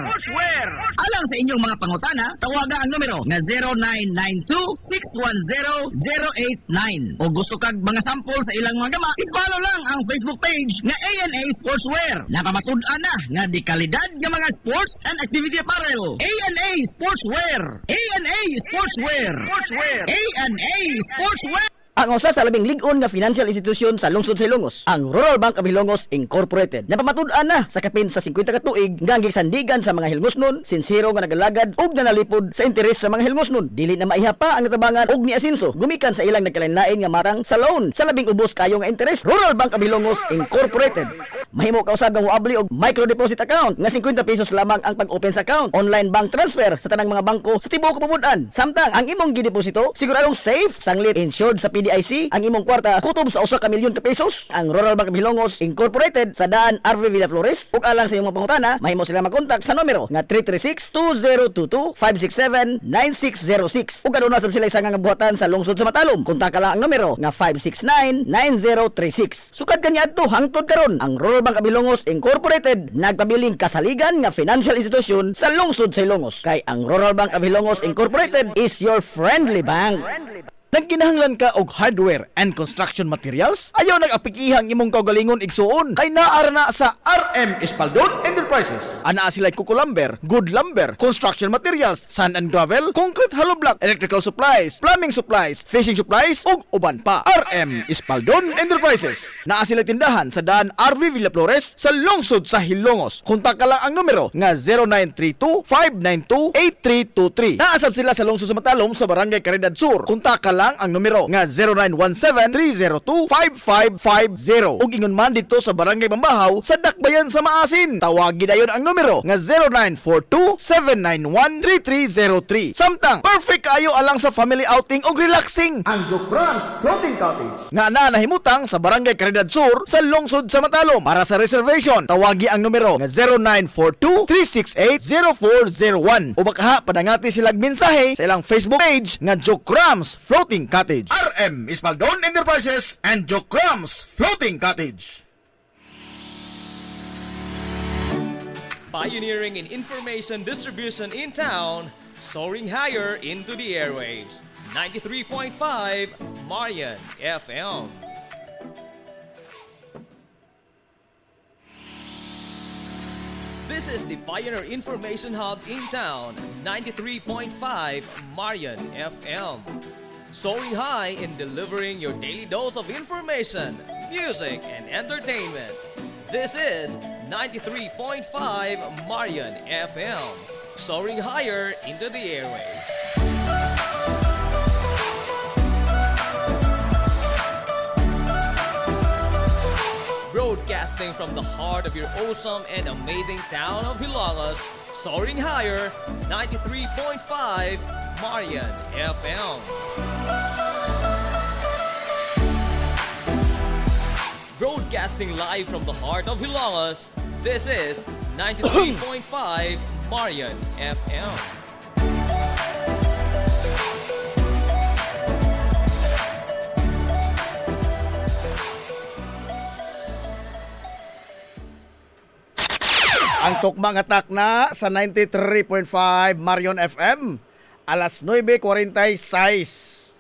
Alang sa inyong mga pangutana, tawaga ang numero nga 0992-610-089. O gusto kag mga sample sa ilang mga gama, i-follow lang ang Facebook page nga A&A Sportswear. Napamatud-an na nga di kalidad nga mga sports and activity apparel. A&A Sportswear. A&A Sportswear. A&A Sportswear. Ang usa sa labing lig-on nga financial institution sa lungsod sa Ilongos, ang Rural Bank of Ilongos Incorporated. Napamatud-an na sa kapin sa 50 ka tuig nga gisandigan sa mga hilngosnon, sinsero nga nagalagad ug nanalipod sa interes sa mga hilngosnon. Dili na maihapa ang natabangan ug niasinso gumikan sa ilang nagkalain-lain nga matang sa loan sa labing ubos kayo nga interes. Rural Bank of Ilongos Incorporated. Mahimo ka usab nga moabli og micro deposit account nga 50 pesos lamang ang pag-open sa account. Online bank transfer sa tanang mga bangko sa tibuok kapubuan. Samtang ang imong gideposito siguradong safe, sanglit insured sa PDIC ang imong kwarta kutob sa 1 ka milyon ka pesos. Ang Rural Bank of Hilongos Incorporated sa daan RV Villaflores ug alang sa imong pangutana mahimo sila mag-contact sa numero nga 336-2022-567-9606 ug aduna sab sila isa nga buhatan sa lungsod sa Matalom. Kontak ka lang ang numero nga 569-9036. Sukad kanya adto hangtod karon ang Rural Bank of Hilongos Incorporated nagpabiling kasaligan nga financial institution sa lungsod sa Ilongos. Kay ang Rural Bank of Hilongos Incorporated is your friendly bank. Nagkinahanglan ka og hardware and construction materials? Ayaw nag-apikihang imong kaugalingon igsuon kay naara na sa RM Espaldon Enterprises. Ana sila kukulumber, good lumber, construction materials, sand and gravel, concrete hollow block, electrical supplies, plumbing supplies, fishing supplies ug uban pa. RM Espaldon Enterprises. Naa sila tindahan sa daan RV Villaflores sa lungsod sa Hilongos. Kontak ka lang ang numero nga 0932-592-8323. Naasab sila sa lungsod sa Matalom sa Barangay Caridad Sur. Kontak ka lang ang numero nga 0917-302-5550 ug ingon man dito sa Barangay Bambahaw sa Dakbayan sa Maasin. Tawagin dayon ang numero nga 0942-791-3303. Samtang perfect kayo alang sa family outing ug relaxing ang Jokrams Floating Cottage nga nahimutang sa Barangay Caridad Sur sa lungsod sa Matalom. Para sa reservation tawagi ang numero nga 0942-368-0401 o baka padangati silang mensahe sa ilang Facebook page nga Jokrams Floating Cottage. RM Espaldon Enterprises and Jokrams Floating Cottage. Pioneering in information distribution in town, soaring higher into the airwaves. 93.5 Marian FM. This is the Pioneer Information Hub in town, 93.5 Marian FM. Soaring high in delivering your daily dose of information, music, and entertainment. This is 93.5 Marian FM. Soaring higher into the airwaves. Broadcasting from the heart of your awesome and amazing town of Hilongos, soaring higher, 93.5 Marian FM. Broadcasting live from the heart of Hilongos, this is 93.5 Marian FM. Ang tukmang atak na sa 93.5 Marion FM, alas 9:46.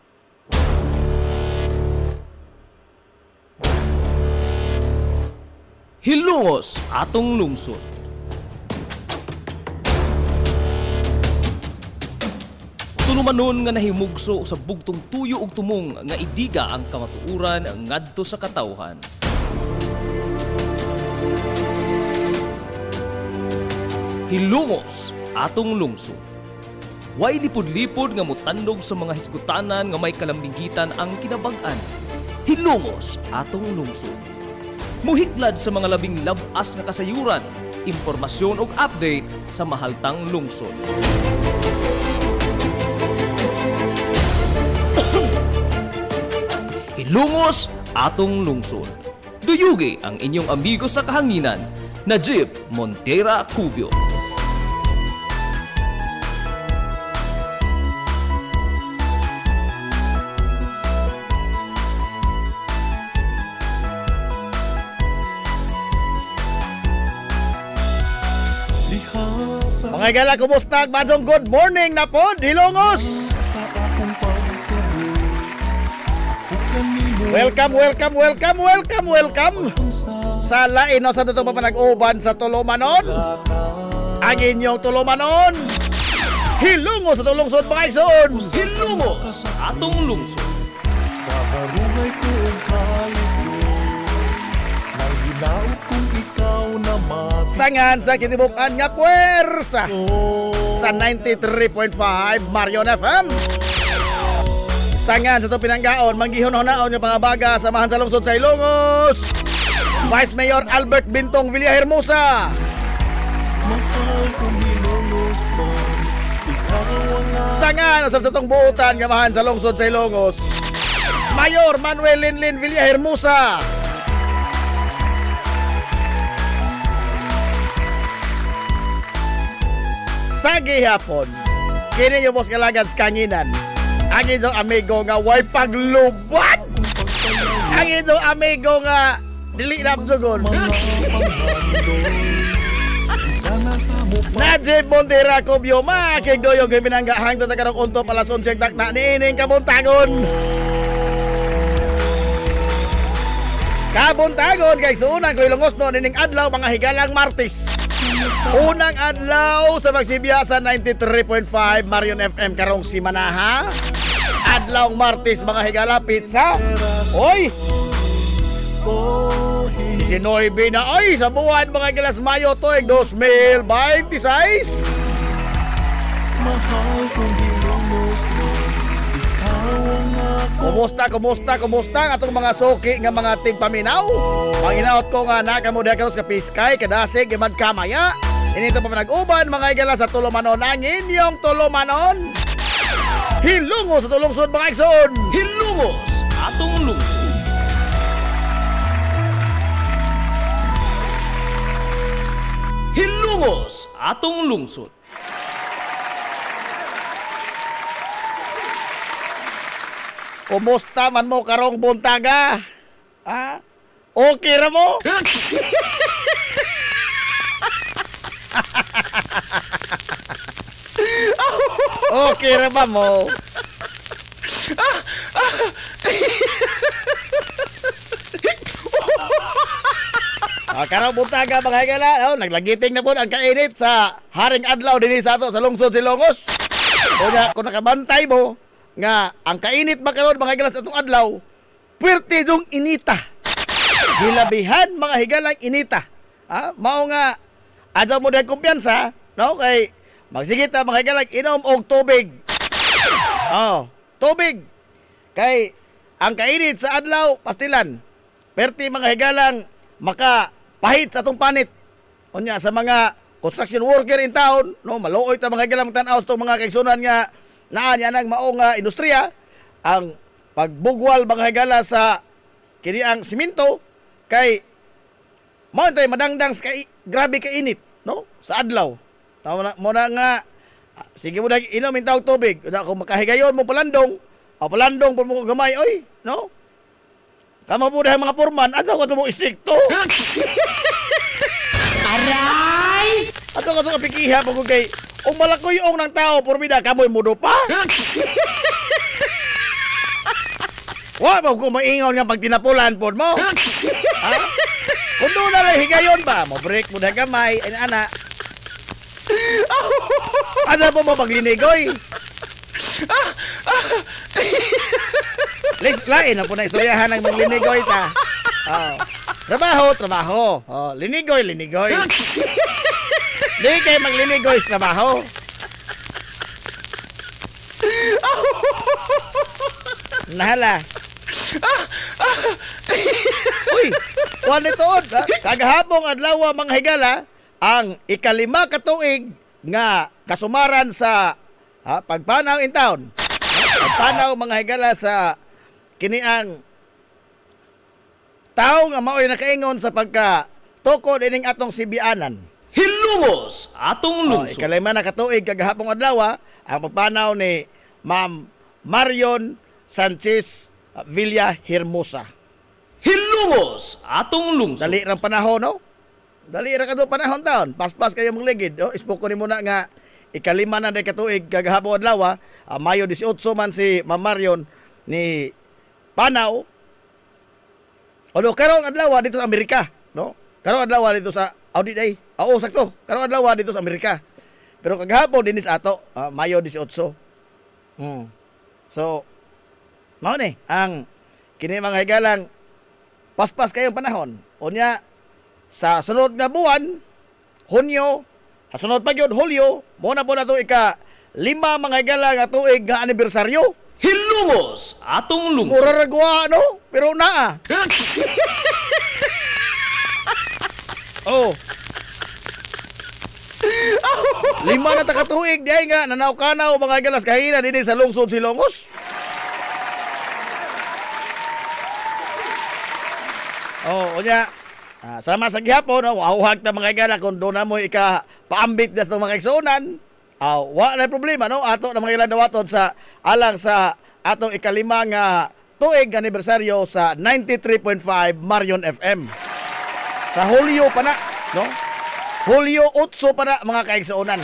Hilongos, atong lungsod. Tulumanon nga nahimugso sa bugtong tuyo ug tumong nga idiga ang kamatuuran ngadto sa katawhan. Hilongos, atong lungsod. Way lipod-lipod nga mutandog sa mga hiskutanan nga may kalambigitan ang kinabag-an. Hilongos, atong lungsod. Muhiklad sa mga labing labas nga kasayuran, impormasyon ug update sa mahaltang lungsod. Hilongos, atong lungsod. Duyugi ang inyong amigo sa kahanginan, Najib Montera Cubio. Mga gala, kumusta? Badong good morning na po, Hilongos! Welcome sa lain o sa dito pa panag-uban sa Tulumanon. Ang inyong Tulumanon, Hilongos sa tulungsod mga igsoon. Hilongos, atong lungsod. Kabarungay ko ang kalisod nang ginaot kong ikaw naman. Sangan sa kitibukan nga puwersa sa 93.5 Marion FM. Sangan sa ito pinanggaon, manggihon-honaon yung pangabaga, samahan sa lungsod sa Hilongos. Vice Mayor Albert Bintong Villahermosa. Sangan usab sa tong buotan nga mahan sa lungsod sa Ilongos. Mayor Manuel Linlin Villahermosa. Sa gihapon, kini yung boss kalagan sa kanginan. Ang inyong amigo nga way paglubat. Ang inyong amigo nga dili na absugon. Najib Montera Cubio, makigdoyo kay pinanggahang tatakarong unto palason siyang takna ni ining kabuntagon. Kabuntagon kay suunang ko ilongos no nining adlaw mga higalang Martes. Unang adlaw sa Magsibya sa 93.5 Marion FM karong simanaha. Adlaw Martes mga higala pizza. Oy! 19 na ay sa buwan mga gilas Mayo tuig 2026. Kumusta ang atong mga suki nga mga tigpaminaw? Panginaot ko nga nakamudya karos ka piskay kadasig imad kamaya. Inito pa nag-uban mga igala sa Tulumanon ang inyong Tulumanon. Hilungos sa tulungsod mga igsoon. Hilungos atong lungsod. Hilungos atong lungsod. Kumusta man mo karong buntaga? Ha? Okay ra mo? Okay ra ba mo? Karong buntaga mga higala, naglagiting na po ang kainit sa haring adlaw din sa ato sa lungsod Silongos. Kung nakabantay mo, nga ang kainit ba karon mga higala sa atong adlaw, puwerte dong inita. Hilabihan mga higalang inita. Mao nga adto mo dahil kumpiyansa, no? Kay magsigit ta mga higalang inom og tubig. Tubig. Kay ang kainit sa adlaw pastilan. Perti mga higalang makapahit sa atong panit. Unya sa mga construction worker in town, no, maluoy ta mga higalang tan-aw sa mga kaigsunan nga naa niya ng maong industriya ang pagbugwal mga higala sa kini ang simento kay mao tay madangdang grabe ka init no sa adlaw. Mo na nga sige mo dag inom in tawag tubig da ko makahigayon mo palandong po mo gamay oy no kamo po mga porman adto ko mo istrikto. Aray ato ko sa pikiha pag kay o malakuyong ng tao, porbida, kamoy mudo pa. Wa ba kung maingon nga pag tinapulan po mo? Kung doon na lang higayon ba? Mo break mo na gamay, ana. Asa po mo paglinigoy? Lain na po na istoryahan ng maglinigoy ta. Trabaho. Linigoy. Di kayo maglinigoy sa trabaho. Nahala. Uy, kuwan ito. Kagahapong adlaw mga higala, ang ikalima katuig nga kasumaran sa pagpanaw in town. Pagpanaw mga higala sa kiniang tao nga mao'y nakaingon sa pagka tukod ining atong sibianan. Hilungos atong lungsod. Ikalima na katuig kagahapong adlaw ang pagpanaw ni Ma'am Marion Sanchez Villahermosa. Hilungos atong lungsod. Dali rang panahon no? Dali ra kadto panahon taon. Paspas kayo mong ligid. Ispoko ni mo na nga ikalima na day katuig kagahapong adlaw, Mayo 18 man si Ma'am Marion ni panaw. Karong adlaw dito sa Amerika, no? Karong adlaw dito sa audit day. Sakto. Karong adlaw dito sa Amerika. Pero kagahapon dinis ato, Mayo 18. So, mao ni ang kini mga higalang paspas kayong panahon. Unya sa sunod nga buwan, Hunyo, sa sunod pa gyud Hulyo, mo na po na to ika-5 mga higala nga tuig nga anibersaryo. Hilungos atong lungsod. Mura ragwa no, pero naa. Oh. 5 na takatuig diay nga nanaw-kanaw mga galas kahina dinhi sa lungsod Silongos. Oh, unya. Sama sa gihapon, wauhag ta mga gala kung doon na mo paambit das ng mga igsunan. Wa na problema no ato na mga ilan dawaton sa alang sa atong ikalima nga tuig anibersaryo sa 93.5 Marion FM. Sa Hulyo pa na, no? Hulyo 8 pa na mga kaigsunan.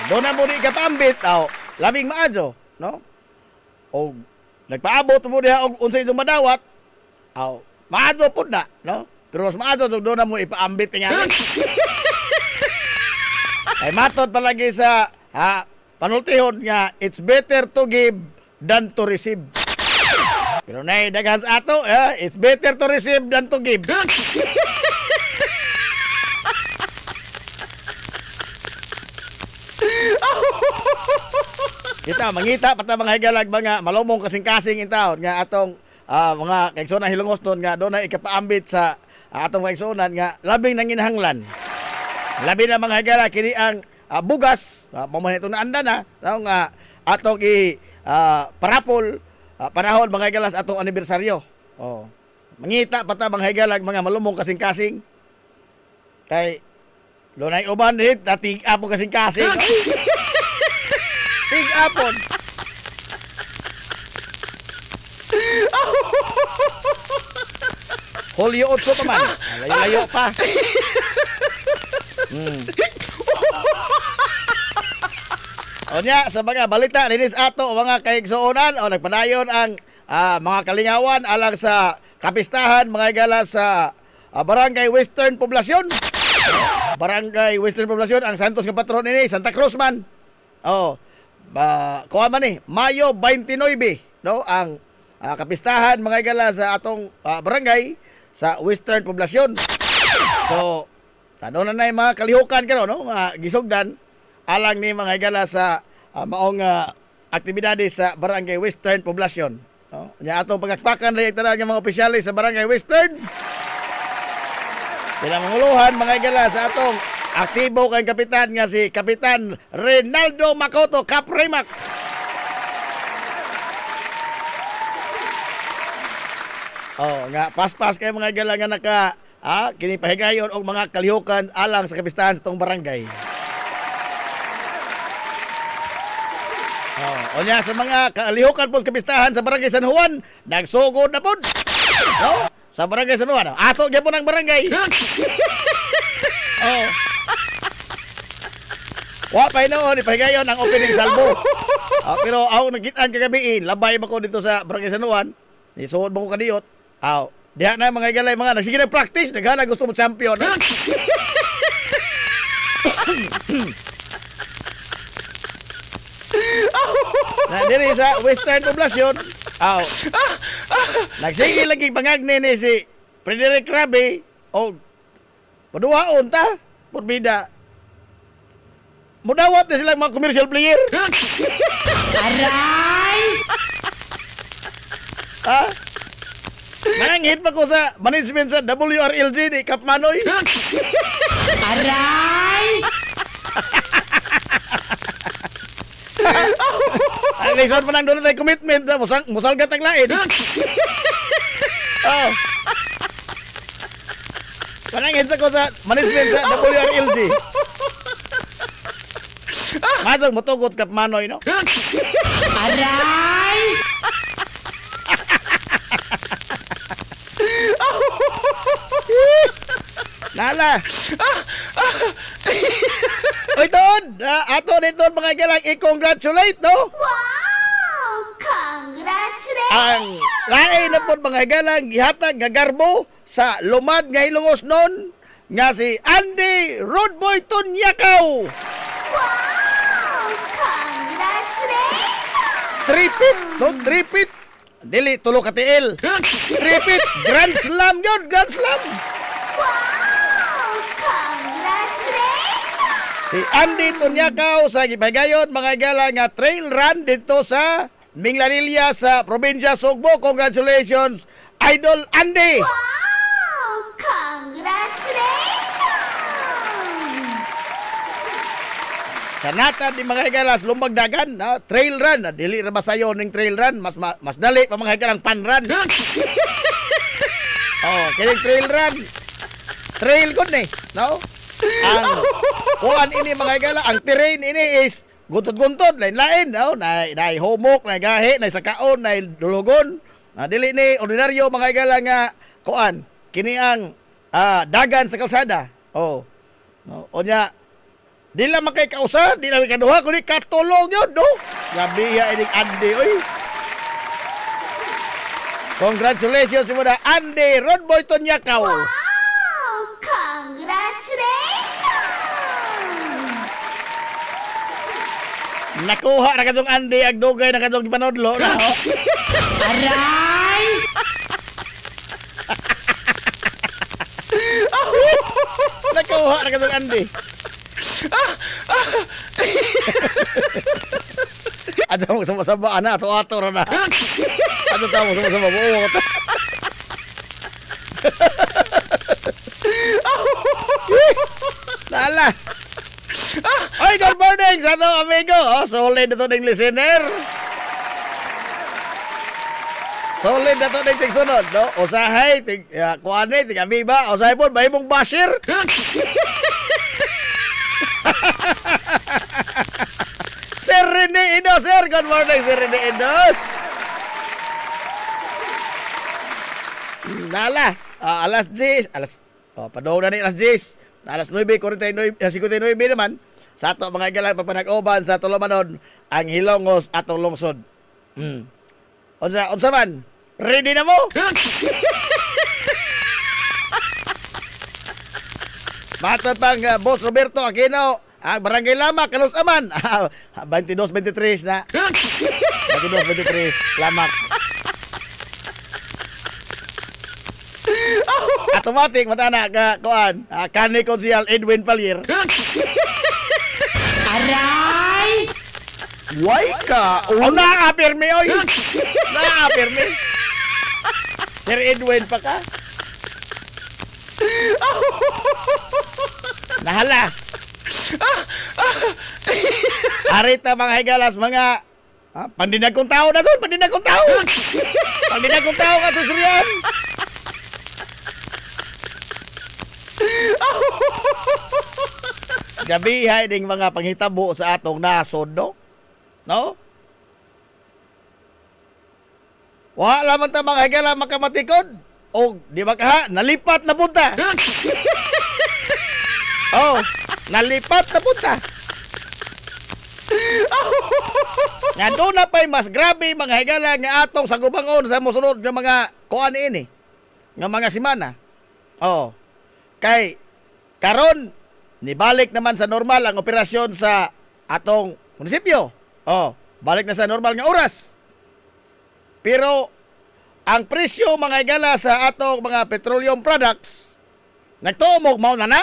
Doon na mo di kapaambit, labing maadyo, no? O nagpaabot mo diha og unsay itong madawat, maadyo pud na, no? Pero mas maadyo so doon na mo ipaambit nga. Ay matod palagi sa panultihon nga it's better to give than to receive. Pero nay daghan sa ato, it's better to receive than to give. Kita mangita pata mga higalag mga malumong kasing-kasing in taon nga atong mga kaigsunan hilongos nun nga doon na ikapaambit sa atong kaigsunan nga labing nanginahanglan. Labi na mga higalag kini ang bugas pamahin itong naanda na nga atong parapol panahon mga higalas atong anibersaryo. Mangita pata mga higalag mga malumong kasing-kasing kay lunay uban dit dating apo kasing-kasing. Tig-apon. Hulyo 8 pa man. Layo-layo pa. Onya, sa mga balita, linis ato mga kaigsuonan o nagpadayon ang mga kalingawan alang sa kapistahan mga igala sa Barangay Western Poblasyon. Barangay Western Poblasyon, ang Santos nga patron ini, Santa Cruz man. Kuha man Mayo 29, no? Ang kapistahan mga igala sa atong barangay sa Western Poblasyon. So, tanong na yung mga kalihukan karon no? Gisugdan alang ni mga igala sa maong aktibidades sa Barangay Western Poblasyon. No? Nya atong pagakpakan rin ng mga opisyalis sa Barangay Western. Pinamanguluhan mga igala sa atong aktibo kay kapitan nga si Kapitan Reynaldo Makoto Caprimac. Nga paspas kay mga igala nga naka kini pahigayon og mga kalihukan alang sa kapistahan sa tong barangay. Onya sa mga kalihukan po sa kapistahan sa Barangay San Juan, nagsugod na po. No? Sa Barangay San Juan, ato gyapon ang barangay. Wa pa noon ipahigayon ang opening salvo. Pero ako nagitan kagabi, labay ba ko dito sa Barangay San Juan. Isuod ba ko kadiyot? Diha na mga igalay mga nagsige na practice, naghana gusto mo champion. Na diri sa Western Poblasyon, nagsige lagi pangagni ni si Frederick Rabi o paduwaon ta, purbida. Mudawat na silang mga commercial player. Aray! Nanghit pa ko sa management sa WRLG ni Kap Manoy. Aray! Ang lison pa nang doon na commitment na musalgat ang lain. Panangin sa ko sa management sa WRLG. Matog motugot Kap Manoy, no? Aray! Nala! Oy, Ton! Ato dito mga galang i-congratulate, no? Wow! Congratulations! Ang lain na po mga galang gihatag nga garbo sa lumad nga Ilongos nun nga si Andy Rodboy Tunyakaw. Wow! Congratulations! Tripit, no? Tripit. Dili, tulo ka tiil. Tripit, Grand Slam yun, Grand Slam. Wow! Congratulations! Si Andy Tunyakaw sa Gibaygayon, mga gala nga trail run dito sa Minglanilla sa probinsya Sugbo. Congratulations, Idol Andy! Wow! Sa nata di mga higalas lumbag dagan, trail run, dili ra masayo ning trail run, mas dali pa mga higalang pan run. Oh, kining trail run. Trail gud ni, no? Ang kuan ini mga higala, ang terrain ini is guntod-guntod, lain-lain, no? Nay humok, nay gahi, nay sakaon, nay dulugon. Dili ni ordinaryo mga higala nga kuan, kini ang dagan sa kalsada. Oh. No, onya di lang makay kausa, di lang kaduha, kundi katulong yun, no? Gabi ya ining Andy, oy. Congratulations mo na, Andy Rodboy Tonyakaw. Nakuha na katong Andy, agdugay na katong ipanodlo, no? Aray! Nakuha na katong Andy. Ato mo sama-sama ana ato-ato ra na. Ato tamo sama-sama buo ta. Lala. Ay, good morning sa ato amigo. Solid ito ng listener. Solid na ito ng tigsunod, no? Usahay, kuanay, tig-amiba. Usahay po, may mong basher. Sir Rene Inos, sir. Good morning, Sir Rene Inos. Nala, alas 10, padaw na ni alas 10. Alas 9:59 naman sa ato mga igalang pagpanag-oban sa Tolomanon ang Hilongos atong lungsod. Unsa man? Ready na mo? Matod pang Boss Roberto Aquino, ang Barangay Lama, Kalusaman. 22-23 na. 22-23, Lamak. Automatic, matana ka, kuan, Kani Konsyal Edwin Palier. Aray! Why ka? Oh, na-apirme, oy. Na-apirme. Sir Edwin pa ka? Nahala. Arita mga higalas, mga pandinag kong tao na son, pandinag kong tao. Pandinag kong tao ka to, Suryan. Gabi hay ding mga panghitabo sa atong nasod, no? Wala man ta mga higala makamatikod. O di ba ka nalipat na punta. Oh, nalipat na punta. Nga doon na pa'y mas grabe mga higala nga atong sa gubangon sa musunod ng mga kuan ini. Nga mga simana. Oh. Kay karon nibalik naman sa normal ang operasyon sa atong munisipyo. Oh, balik na sa normal nga oras. Pero ang presyo mga higala sa atong mga petroleum products nagtuomog mao na.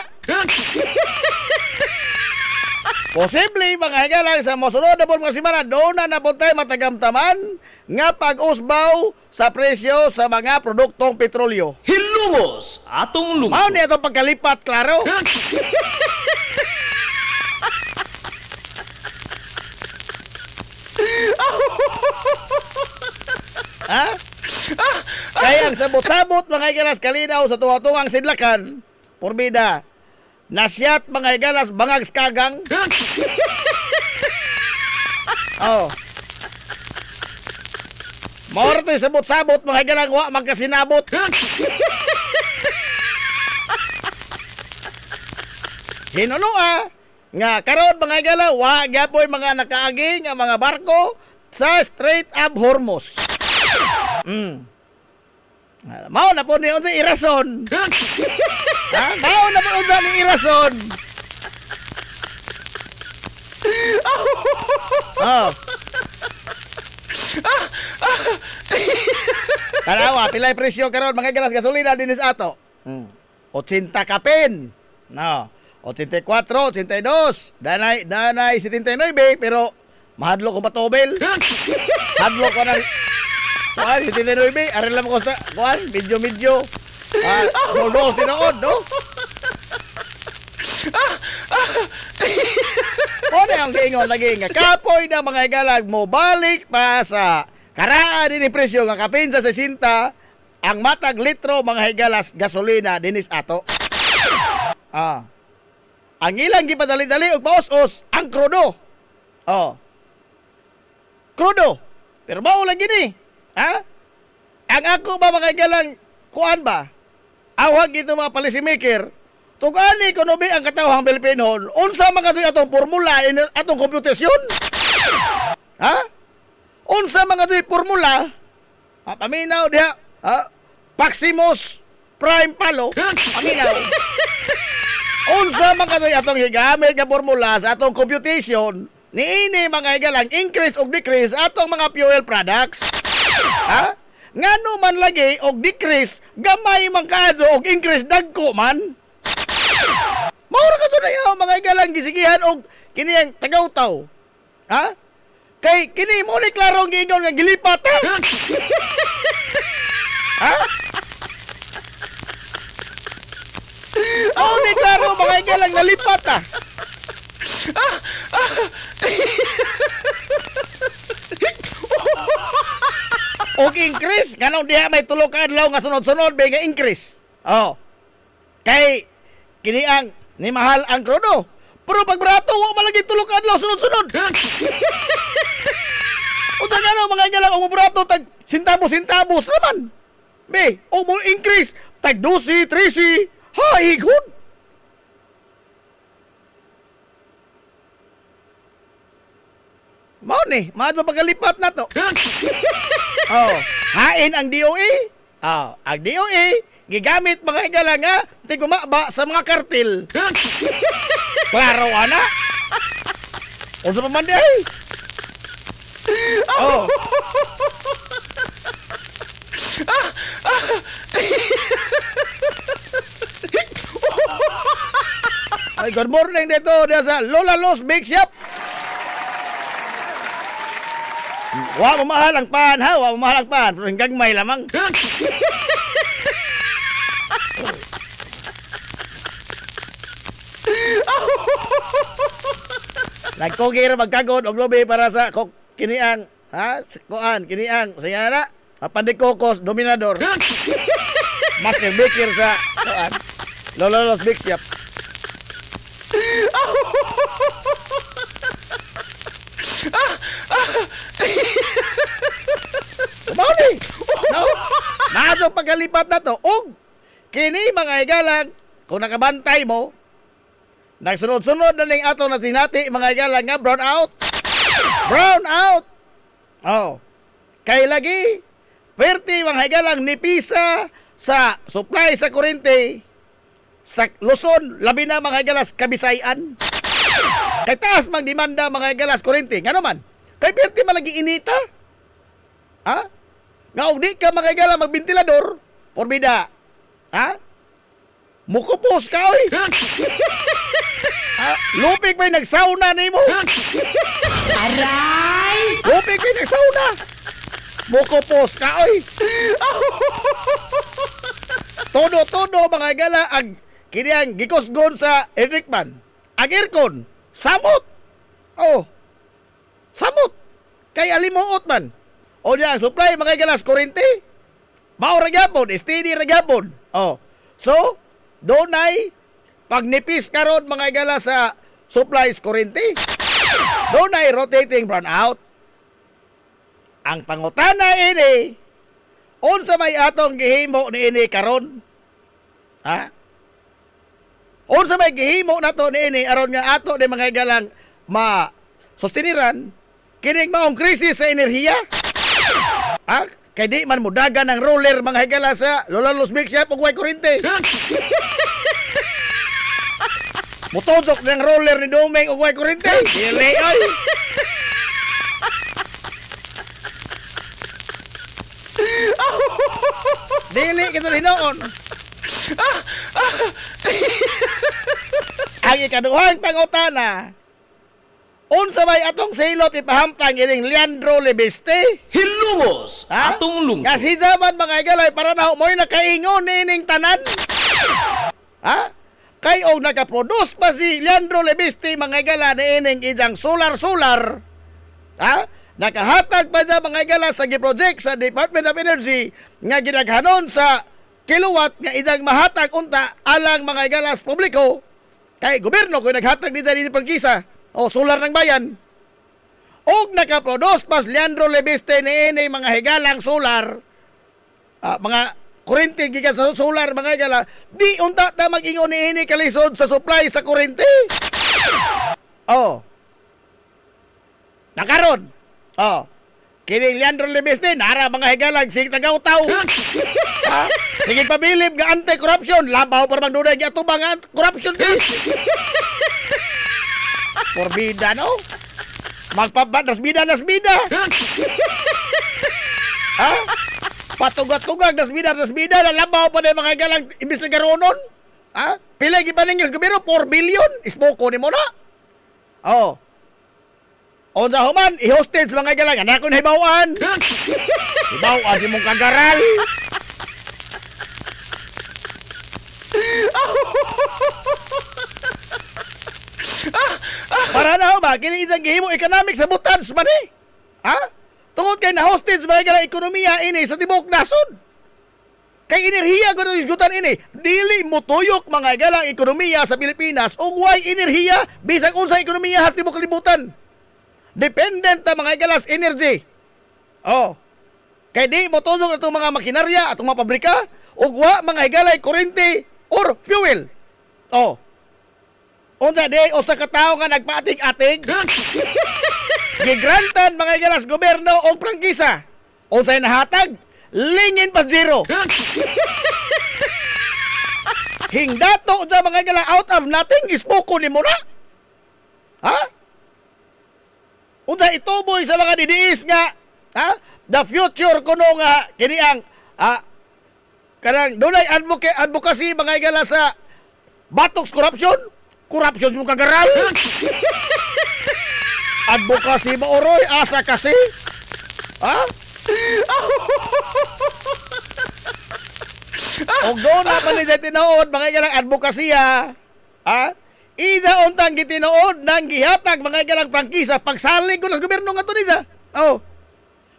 Posible mga higala sa mosunod na po mga simana doon na napuntay matagamtaman nga pag-usbaw sa presyo sa mga produktong petrolyo. Hilungos atong lungsod. Mao ni atong pagkalipat, klaro. Ha? Kaya ang sabot-sabot mga higalas kalinaw sa tuwa-tuwang sidlakan, porbida, nasyat mga higalas bangag skagang. Oh. Maor to sabot-sabot mga higalang wa magkasinabot. Hinuno nga karon mga higala wa gyapon mga nakaagi nga mga barko sa Strait of Hormuz. Mao na po ni unsa irason. Mao na po unsa ni irason. Oh. Tanawa, pilay presyo karon mga galas gasolina dinis ato. 80 kapin. No. 84, 82. Danay 79 pero mahadlo ko patobel. Hadlo ko ng kuan 79, ari lang ko sa kuan, medyo. Nonos tinood, no? O na yung giingon lagi nga kapoy na mga igalag mo balik pa sa karaan din presyo nga kapinsa 60 ang matag litro mga higalas gasolina dinis ato. Ang ilang gipadali-dali og paus-os ang krudo. Krudo. Pero mao lagi ni. Ang ako ba mga igalang kuan ba? Awag ito mga policymaker. Tugani ko no ang katawhang Pilipino, unsa man kasi atong formula atong komputasyon? Unsa man kasi formula? Paminaw diha, Maximus Prime Palo. Paminaw. Unsa man kasi atong higamit nga formula sa atong computation, niini mga igalang increase o decrease atong mga fuel products. Ngano man lagi og decrease, gamay man kaadto og increase dagko man. Maura ka to na yung mga igalang gisigihan o kini ang tagaw-taw. Kay kini mo ni klaro ang giingon nga gilipat, ni klaro mga igalang nalipat, Og increase, ganong diha may tulo ka adlaw nga sunod-sunod may nga increase. Kay kini ang ni mahal ang krudo. Pero pag barato, wa malagi tulog adlaw sunod-sunod. Uta nga mga igalang ang barato tag sintabo-sintabos naman. Be, o mo increase tag 12, 13. Hay good. Mao ni, maadto pagalipat na to. Hain ang DOE. Ang DOE gigamit mga igalang nga tigumaba sa mga kartel. Klaro ana. Unsa pa man day? Ay, good morning dito sa Lola Los Bake Shop. Wa mo mahal ang pan, ha? Wa mo mahal ang pan. Pero gagmay lamang. Nagkugir magkagod og lobi para sa kiniang, kuan, kiniang, saya na, pandikokos, dominador. Master Baker sa, kuan, Lola Los Bake Shop. Kumao ni. No? Naadto pagkalipat na to. Og kini mga igalang kung nakabantay mo, nagsunod-sunod na ning ato na tinati mga igalang nga brown out. Brown out. Kay lagi perti mga igalang nipisa sa supply sa kuryente sa Luzon, labi na mga igalas Kabisayan. Kay taas mang demanda mga igalas kuryente. Ngano man? Kay perti malagi inita. Nga og di ka mga igala magbentilador, porbida. Mukupos ka oy. Lupig pa'y nagsauna nimo. Aray! Lupig pa'y nagsauna. Mukupos ka oy. Todo mga igala ag kiniang gikusgon sa Enricman. Ag aircon, samot. Samot. Kay alimuot man. O diya, supply mga galas kuryente. Mao ra gyapon, steady ra gyapon. So, doon ay pagnipis karon mga galas sa supplies kuryente. Doon ay rotating brown out. Ang pangutana ini, unsa may atong gihimo ni ini karon? Unsa may gihimo nato ni ini aron nga ato ni mga galang sustiniran kining maong krisis sa enerhiya? Kay di man mudagan ng roller mga higala sa Lola Los Bake Shop ug way kuryente. Mutosok ng roller ni Domeng ug way kuryente. Dili ay. Dili kito hinoon. Ang ikaduhang pangutana, Unsa may atong silot ipahamtang ining Leandro Lebeste? Hilungos, Ha? atong lungsod. Kasi zaman mga igalay para na mo'y nakaingon nining tanan. Ha? Kay og nakaproduce pa si Leandro Lebeste mga igala niining ijang solar. Ha? Nakahatag pa sa mga igala sa giproject sa Department of Energy nga ginaghanon sa kilowatt nga ijang mahatag unta alang mga igala sa publiko. Kay gobyerno ko naghatag din sa prangkisa o solar ng bayan. Og nakaproduce pas Leandro Lebeste niini mga higalang solar, mga kurente gikan sa solar mga higala, di unta ta mag-ingon niini kalisod sa supply sa kurente. Oh. Nakaron. Oh. Kini Leandro Lebeste nara mga higalang sig tagaw-taw. Ha? Sige pabilib nga anti-corruption, labaw para magduday giatubang corruption case. Porbida no? Magpabat nas bida. Ha? Patugag-tugag nas bida na labaw pa na mga galang imbis na garonon. Ha? Pila gipaningil sa gobyerno 4 billion isboko nimo na. Oh. Unsa human i-hostage mga galang anak ko na hibawan. Hibaw si mong kagaral. Para na ba kini isang gihimo economic sa butans man eh. Ha? Tungod kay na hostage mga galang ekonomiya ini sa tibok nasod. Kay enerhiya gud isgutan ini, dili mo tuyok mga galang ekonomiya sa Pilipinas ug way enerhiya bisag unsa ekonomiya sa tibok kalibutan. Dependent ta mga galas energy. Oh. Kay di mo tuyok atong mga makinarya atong mga pabrika ug wa mga higalay kurente or fuel. Oh. Unsa di usa ka tawo nga nagpaatig-atig? Gigrantan mga galas gobyerno og prangkisa. Unsay nahatag? Lingin pa zero. Hingdato sa mga gala out of nothing ispoko nimo na. Ha? Unsa ituboy sa mga didiis nga the future kuno nga kini ang kanang dunay advocacy mga gala sa batox corruption mo kagaral. Advocacy ba oroy asa kasi? Ha? Og doon na pa ni sa tinuod mga galang advokasya. Ha? Ida untang gitinuod nang gihatag mga galang prangkisa pagsalig ko ng gobyerno nga to niya. Oh.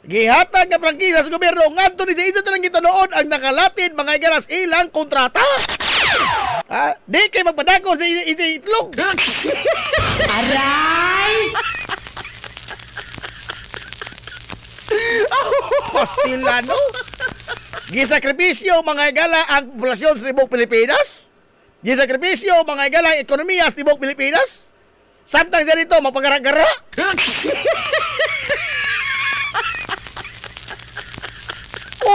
Gihatag nga prangkisa sa gobyerno ngadto ni sa isa tanang gitinuod ang nakalatid mga galas ilang kontrata. Ha? Di kay magpadako sa itlog. Aray! Pastilano? Gisakripisyo mga gala ang populasyon sa tibok Pilipinas? Gisakripisyo mga gala ang ekonomiya sa tibok Pilipinas? Samtang sa dito magpagara-gara?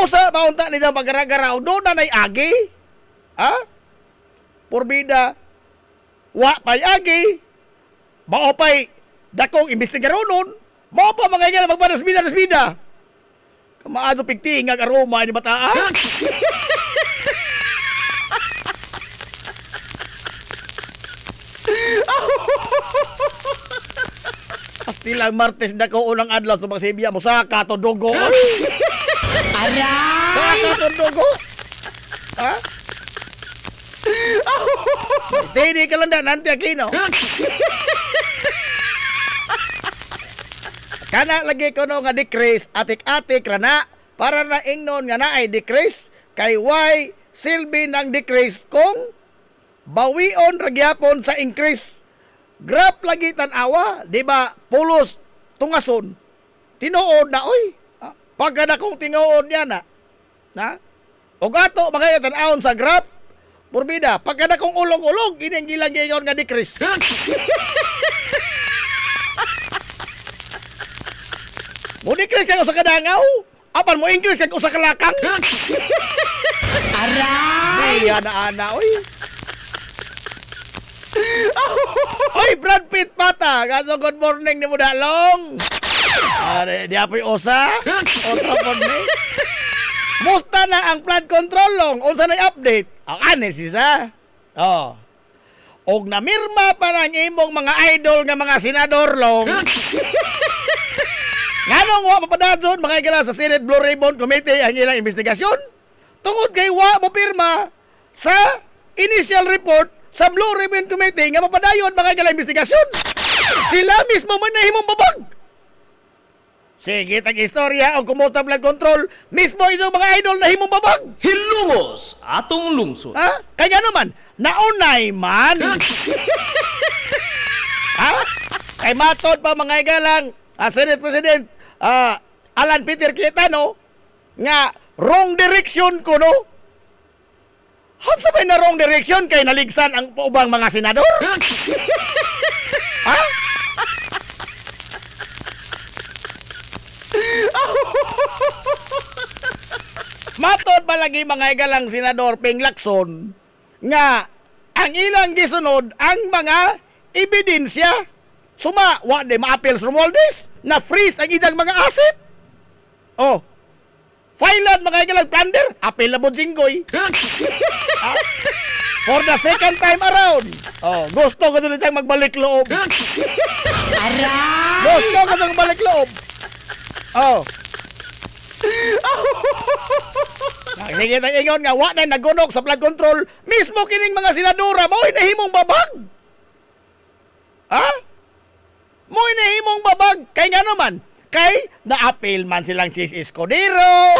Usa maunta nila magara-gara o doon na naiagi? Ha? Porbida, wa pa'y agi, mao pa'y dakong investigaronon, mao pa mga gala magpanasbida. Kamaado pigting ang aroma ni bataa. Pastilang Martes dako unang adlaw sa Magsibya mo sa katodogo. Aray! Sa katodogo? Ha? Steady ka lang na, Nanti Aquino. Kana lagi ko no nga decrease, atik-atik rana, para na ingnon nga na ay decrease, kay why silbi ng decrease kung bawion ragyapon sa increase. Graph lagi tanawa, di ba, pulos tungason. Tinuod na, oy. Pagkada kong tinuod niya na. Ha? O gato, mga tanawon sa graph, Porbida, pagkada kong ulong-ulong, ining gilang-giyon nga decrease. Mo decrease kang usa ka dangaw? Apan mo increase kang usa ka lakang? Aray! Iya na ana, oy. Oy, Brad Pitt pata, kaso good morning ni mo dalong. Di apoy usa. Otra po ni. Musta na ang flood control long? Unsa na update? Ang anes isa. Oh. og namirma pa ng imong mga idol nga mga senador long. Nganong wa mapadadson mga igala sa Senate Blue Ribbon Committee ang ilang investigasyon? Tungod kay wa mo pirma sa initial report sa Blue Ribbon Committee nga mapadayon mga igala investigasyon. Sila mismo man nahimong babag. Sige, tag-istorya o kumusta blood control, mismo itong mga idol na himong babag. Hilungos atong lungsod. Ha? Kaya naman, naunay man. Ha? Kay matod pa mga igalang, Senate President Alan Peter Cayetano, nga wrong direction ko, no? Hansa ba na wrong direction kay naligsan ang ubang mga senador? Ha? Matod pa lagi mga igalang senador Ping Lacson nga ang ilang gisunod ang mga ebidensya. Suma, wa de ma-appeal sa Romualdez na freeze ang ilang mga asset. Oh, filed mga igalang plunder, appeal na Bojinggoy. For the second time around. Oh, gusto ko doon siyang magbalik loob. Gusto ko siyang magbalik loob. Oh. Sige tayong ingon nga, wa na nagunok sa flood control, mismo kining mga senadora, mo'y nahimong babag. Ha? Mo'y nahimong babag. Kay nga naman, kay na-appeal man silang Chis Escudero,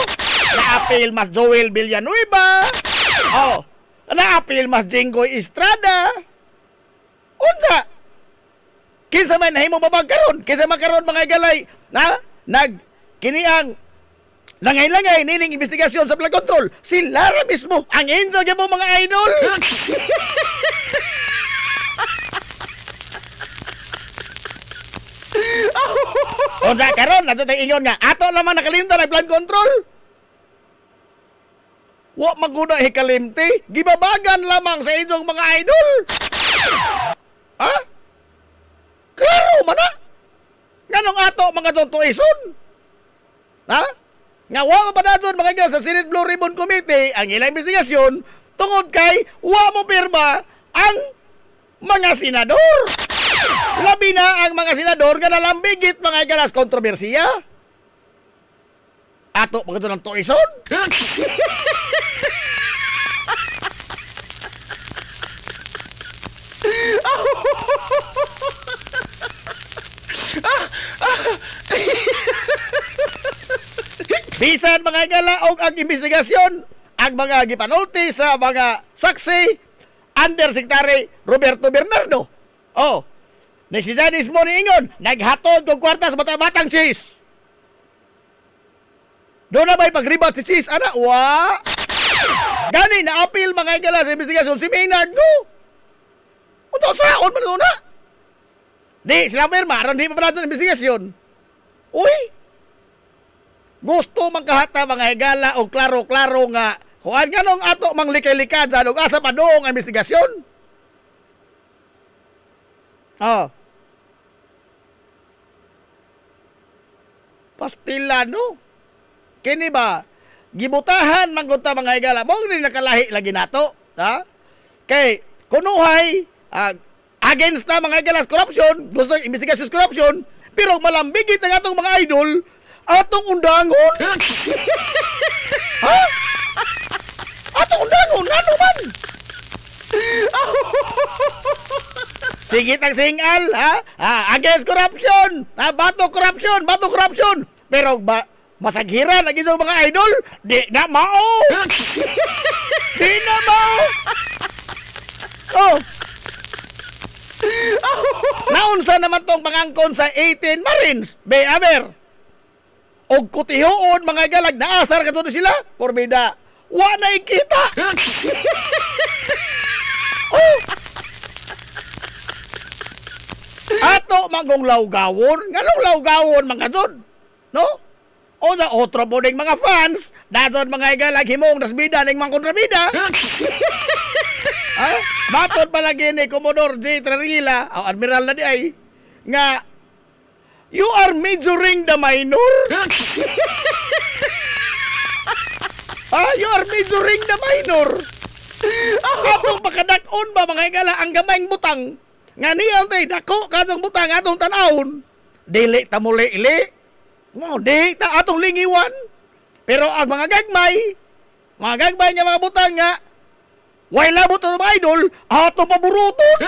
na-appeal mas Joel Villanueva, oh, na-appeal mas Jinggoy Estrada. Unsa? Kinsa may nahimong babag karon? Kinsa makaron mga galay na kiniang langay-langay nining investigasyon sa flood control, si Lara mismo ang angel gyud mga idol. Unsa karon nato tay ingon nga ato lamang nakalimtan ang flood control. Wa maguna hikalimti, gibabagan lamang sa inyong mga idol. Ha? Klaro man na. Nganong ato mga tontoison? Ha? Nga wa mapadadson mga igala sa Senate Blue Ribbon Committee ang ilang investigasyon tungod kay wa mo pirma ang mga senador. Labi na ang mga senador nga nalambigit mga igala sa kontrobersiya. Ato mga ng toison. Bisan mga igala og ang investigasyon ang mga gipanulti sa mga saksi Undersecretary Roberto Bernardo. Oh, na si Janice mo niingon, naghatod kong kwarta sa batang Chis. Doon na may pag-rebound si Chis, ana, wa? Gani, na-appeal mga igala sa investigasyon si Maynard, no? Unta saon man doon na? Di, sila pirma, aron di pa pala sa investigasyon. Uy, gusto magkahata mga higala o klaro-klaro nga kung anong ato mang likay-likad sa anong asa pa doong ang investigasyon. Oh. Pastila, no? Kini ba, gibutahan manggunta mga higala, mong rin nakalahi lagi nato. Ha? Kay, kunuhay, against na mga higala corruption, gusto ng investigasyon corruption, pero malambigit ang atong mga idol, atong undangon? Ha? Atong undangon? Ano man? Sige tang singal, ha? Against corruption, bato corruption. Pero masaghiran lagi sa mga idol, di na mao. Di na mao. Oh. Naunsa naman tong pangangkon sa 18 Marines, Bay Aber. Og kutihoon mga galag na asar ka sila, porbida. Wa na ikita. Oh. Ato magong lawgawon, nganong lawgawon mga jud? No? O sa otro po ning mga fans, dason mga igalag himong nasbida ning mga kontrabida. Matod palagi ni Commodore J. Trarila, o Admiral na di ay, nga, you are majoring the minor? You are majoring the minor? Atong makadak-on ba mga higala ang gamayng butang? Nga niya tay dako kadtong butang atong tan-awon. Dili ta muli-ili. Di ta atong lingiwan. Pero ang mga gagmay nga mga butang nga way labot ng mga idol, atong paboruton.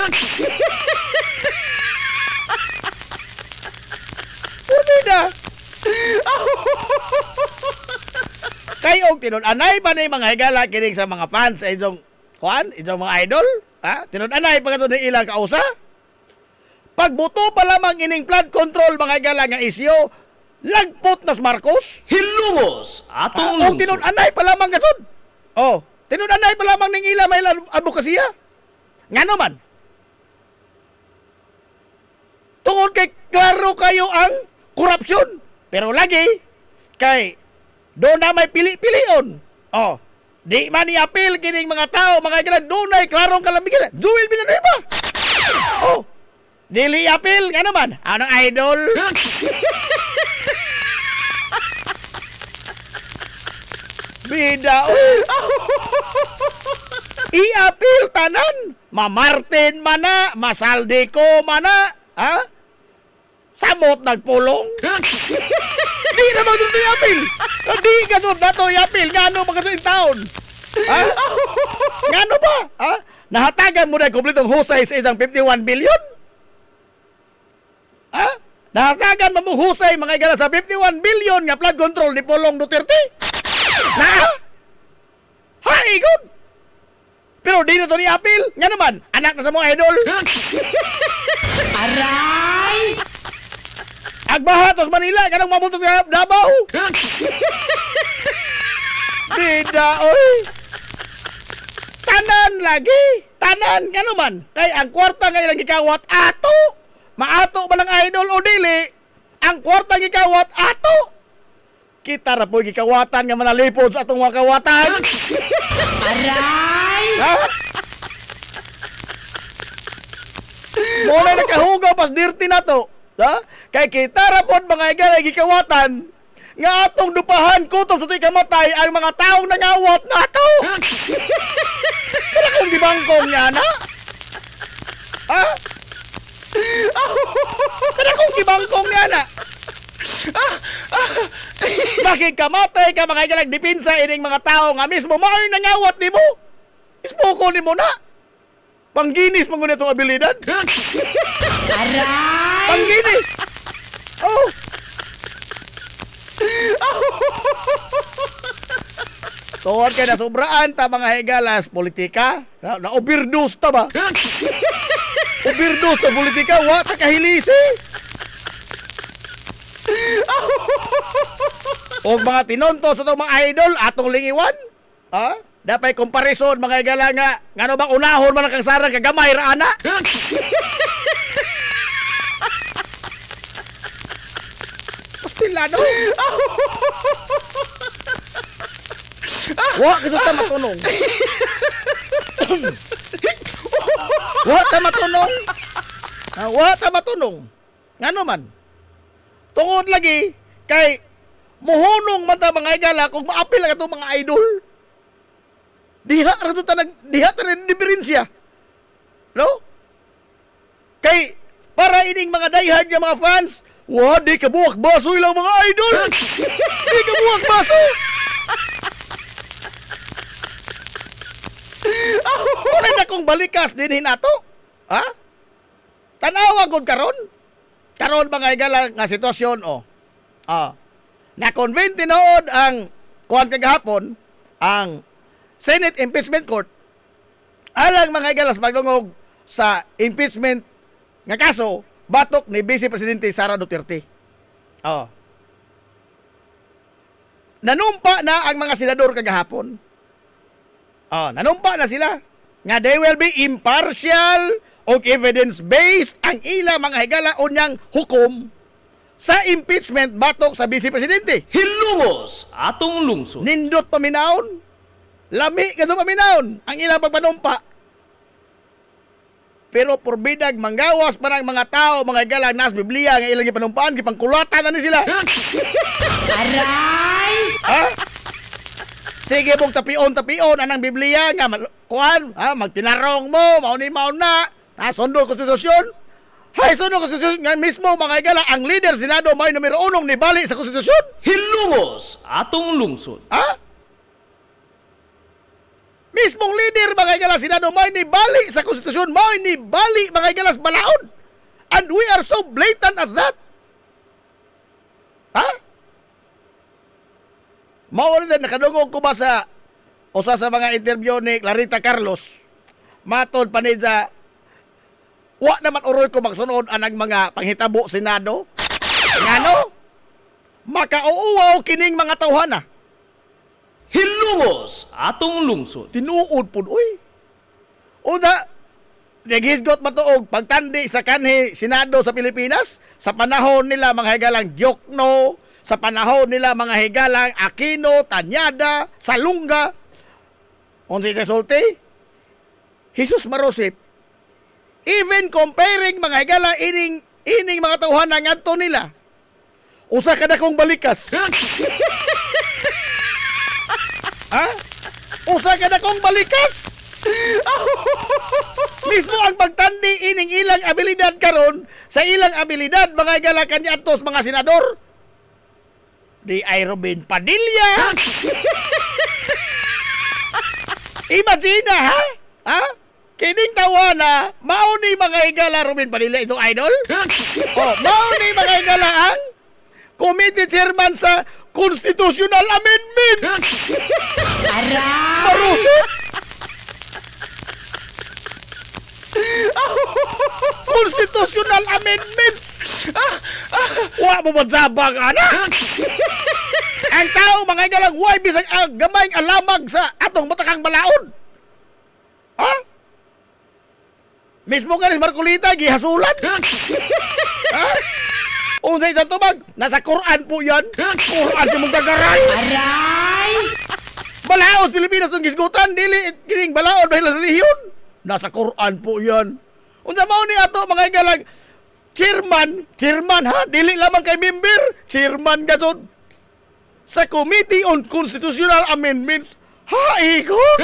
Pwede na. Kayo tinud-anay pa na yung mga higala kining sa mga fans sa inyong mga idol? Ha? Tinud-anay pa ka ng ilang kausa? Pagbuto pa lamang ining flood control mga higala nga isyo, lagpot nas Marcos? Hilumos atong O tinud-anay pa lamang kasod? Oh, tinud-anay pa lamang ning ila may advokasya? Nga naman? Tungod kay klaro kayo ang korupsyon. Pero lagi, kay doon na may pili-pilion. Oh, di man i-appeal kining mga tao, mga higala, doon na klarong kalamigan. Joel Villanueva. Oh, dili i-appeal, nga naman? Anong idol? Bida, i-appeal tanan. Mamartin mana, Masaldico mana, ha? Samot nagpulong. Di na magdito i-appeal. Di ka doon nato i-appeal. Ngano magkasing taon? Ha? Ngano ba? Ha? Nahatagan mo na kumpletong husay sa isang 51 billion? Ha? Nahatagan mo husay mga igala sa 51 billion nga flood control ni Pulong Duterte? Na? Hai, good. Pero di na ito ni-appeal. Nga naman, anak na sa mga idol. Aray! Agbahatos Manila, kanang mabultos nga Davao. Bida, oy. Tanan lagi. Tanan, nga naman. Kay ang kwarta nga ilang gikawat, ato. Maato ba ng idol o dili? Ang kwarta gikawat, ato. Kita na po gikawatan nga manalipod sa atong mga kawatan. Aray! Ha? Muna nakahugaw pas dirty na to. Ha? Kay kita ra pod mga igala gikawatan nga atong dupahan kutob sa tuy kamatay ang mga taong nangawat nato. Pero kung gibangkong niya na? Ha? Pero kung gibangkong niya na? Bakit kamatay ka mga igalang dipinsa ining mga tao nga mismo mao'y nangawat ni mo? Ispoko ni mo na? Pangginis mo ngunit itong abilidad? Aray! Pangginis! Oh! Tuwan kay nasubraan ta mga higalas politika? Na-overdose ta ba? Overdose ta politika? Wa ta kahilisi? O mga tinonto sa itong mga idol atong lingiwan? Ha? Dapay comparison mga igala nga ngano bang unahon man ang kagsarang kagamay ra ana? Pastilado. Wa gusto ta matunong. Wa ta matunong. Wa ta matunong. Ngano man? Tungod lagi kay muhunong man ta mga igala kung maapil ang itong mga idol. Diha ta diferensya. No? Kay para ining mga diehard nga mga fans, wa di kabuwak baso ilang mga idol. Di kabuwak baso. Wala na kong balikas dinhin ato. Ha? Tanawa gud karon. Karon mga igala nga sitwasyon na-convene tinuod ang kuwan kagahapon ang Senate Impeachment Court alang mga igalas maglungog sa impeachment nga kaso batok ni Vice Presidente Sara Duterte. Nanumpa na ang mga senador kagahapon. Nanumpa na sila nga they will be impartial o evidence-based ang ila mga higala unyang hukom sa impeachment batok sa Vice Presidente. Hilumos atong lungsod. Nindot paminaon. Lami ka sa paminaon ang ilang pagpanumpa. Pero porbidag manggawas pa ng mga tao, mga higala nas Biblia nga ilang ipanumpaan, kipangkulatan na ni sila. Aray! Ha? Sige mong tapion anang Biblia nga kuan, magtinarong mo, mauni na, sundo konstitusyon. Hay sundo konstitusyon nga mismo mga igala ang leader Senado may numero 1 ni bali sa konstitusyon. Hilungos atong lungsod. Mismong leader mga igala Senado may ni bali sa konstitusyon, may ni bali mga igala sa balaod. And we are so blatant at that. Mao rin nakadungog ko ba sa usa sa mga interview ni Clarita Carlos. Matod pa ni sa wa naman uroy ko magsunod anang mga panghitabo Senado. Ngano? Makauuwaw kining mga tawhana. Hilungos atong lungsod. Tinuod pud uy. Una, naghisgot matuog pagtandi sa kanhi Senado sa Pilipinas sa panahon nila mga higalang Diokno, sa panahon nila mga higalang Aquino, Tanyada, Salunga. Unsa resulti? Jesus Marosip. Even comparing mga higala ining mga tawhana ngadto nila. Usa ka dakong balikas. Usa ka dakong balikas. Mismo ang pagtandi ining ilang abilidad karon sa ilang abilidad mga higala kandidatos mga senador. Di ay Robin Padilla. Imagine ha? Kining tawana, mao ni mga igala Robin Padilla itong idol? Mao ni mga igala ang committee chairman sa Constitutional Amendments. Marusip. Constitutional Amendments. Wa mo magsabang ana. Ang tao mga igalang way bisag gamay alamag sa atong batakang balaod. Mismo ka ni Marcolita gihasulan. Unsay isang tubag? Nasa Quran po yan. Quran si mong gagaran. Aray! Balaod Pilipinas itong gisgutan. Dili kining balaod dahil sa relihiyon. Nasa Quran po yan. Unsa mao ni ato mga igalang chairman ha? Dili lamang kay member. Chairman gadod sa Committee on Constitutional Amendments. Ikot!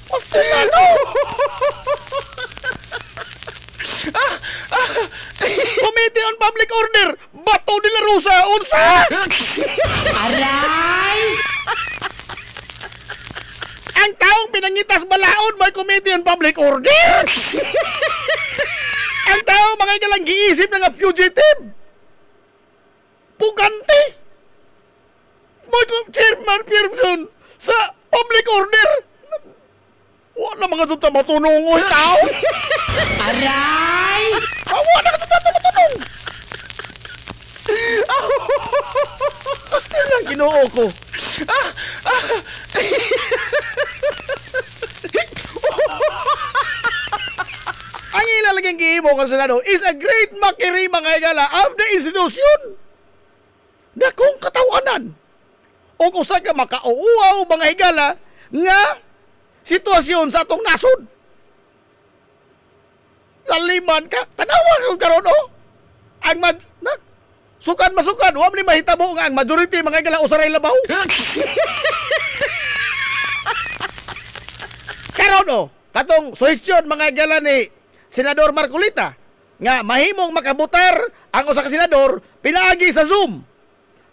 Ostilano! Committee on Public Order. Bato de la Rosa. Unsa? Aray! Ang taong pinangitas balaod may Committee on Public Order. Ang tao mga igalang giisip na nga fugitive. Pugante. May chairman Pearson sa public order. Wala mga tuta matunong o tao. Aray! Wala ka tuta matunong. Basta lang ginoo ko. Ang ilalaging gihimo ng Senado is a great mockery mga igala of the institution. Dakong katawanan. O kung sa ka makauuaw mga higala nga sitwasyon sa atong nasod. Laliman ka, tanawan kung karon ang masukad, huwag ni mahitabo nga ang majority mga higala usaray labaw. Karon katong suhestyon mga higala ni Senador Marcolita nga mahimong makabutar ang usa ka senador pinaagi sa Zoom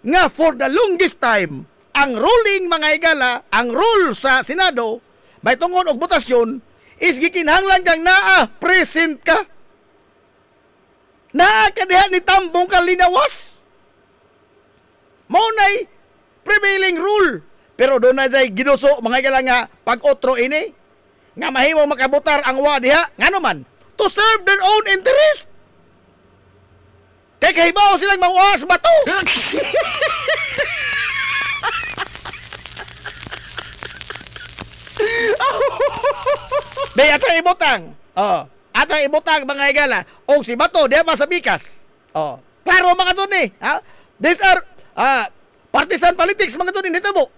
nga for the longest time ang ruling mga higala, ang rule sa Senado may tungod og botasyon is gikinahanglan kang present ka. Kadiha ni tambong ka linawas. Mao nay prevailing rule. Pero doon na jay ginuso mga higala nga pag-otro ini nga mahimo makabutar ang wa diha ngano man to serve their own interest. Kay kahibaw silang mawas bato. Day atang ibutang. Atang ibutang mga higala. O si bato diha pa sa bikas. Klaro mga to ni. These are partisan politics mga to ni hitabo.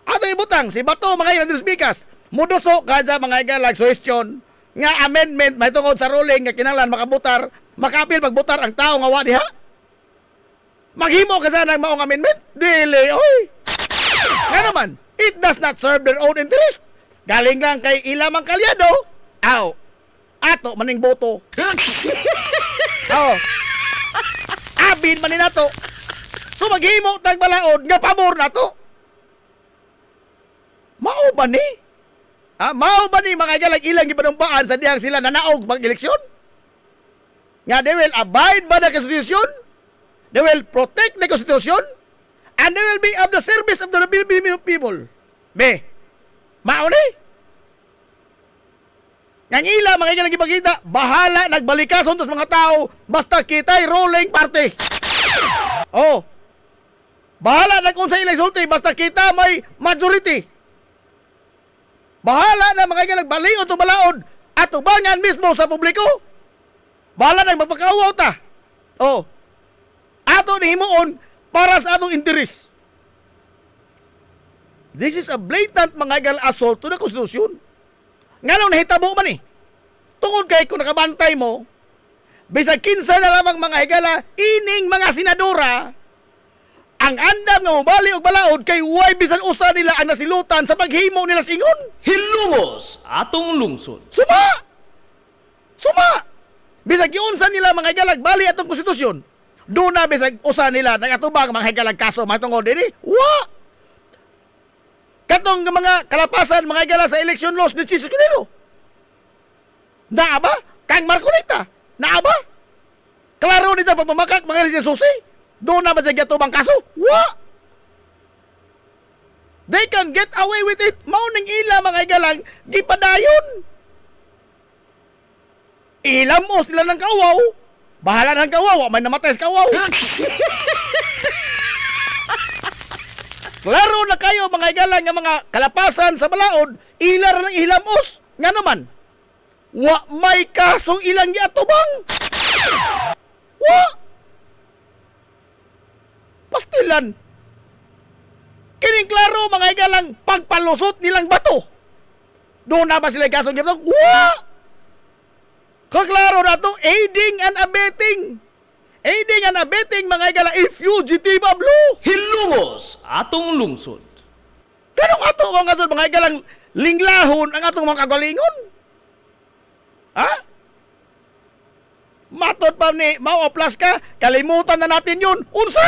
Atang ibutang si bato mga higala sa bikas. Muduso kadya mga higala suggestion nga amendment may tungod sa ruling nga kinahanglan makabutar, makapil pagbutar ang tao nga wa diha. Maghimo ka sana ng maong amendment? Dili, oy. Nga naman, it does not serve their own interest. Galing lang kay ilamang kalyado. Aw, ato maning boto. Aw, abin man ni nato. So maghimo tag balaod nga pabor nato. Mao ba ni? Mao ba ni mga galang ilang gipanumpaan sa diyang sila nanaog mag-eleksyon? Nga they will abide by the Constitution, they will protect the Constitution, and they will be of the service of the Filipino people. Be, mao ni? Yang ila mga galang ipakita, bahala nagbalikason sa mga tao, basta kita'y ruling party. Oh, bahala na kung sa ilang sulti, basta kita may majority. Bahala na mga galang baliod o balaod at ubangan mismo sa publiko. Bahala na magpakawaw ta. Oh, ato ni himuon para sa atong interes. This is a blatant mga galang assault to the Constitution. Nga nung nahitabo man eh. Tungod kay kung nakabantay mo, bisag kinsa na lamang mga higala, ining mga senadora, ang andam nga mobali og balaod kay way bisan usa nila ang nasilutan sa paghimo nila singon. Hilungos atong lungsod. Suma! Bisag giunsa nila mga higalag bali atong konstitusyon. Doon na bisag usa nila nagatubang mga higalag kaso matungod dinhi. Wa! Katong mga kalapasan mga higala sa election laws ni Jesus Kinero. Naa ba? Kang Marcolita. Naa ba? Klaro din sa pagpamakak mga lisin susi. Doon na ba siya gatubang kaso? Wa! They can get away with it. Mauning ila mga higalang gipadayon. Ilamos nila ng kawaw. Bahala ng kawaw. May namatay sa kawaw. Klaro na kayo mga higalang nga mga kalapasan sa balaod. Ila ra ng ilamos. Nga naman. Wa may kasong ilang giatubang. Wa! Pastilan. Kining klaro mga higalang pagpalusot nilang bato. Doon na ba sila kasong giptong? Wa! Kaklaro na to, aiding and abetting. Aiding and abetting mga higala in fugitive of law. Hilungos atong lungsod. Ganong ato mga higalang linglahon ang atong mga kagalingon? Ha? Matot pa ni Mao Plus ka, kalimutan na natin yun. Unsa?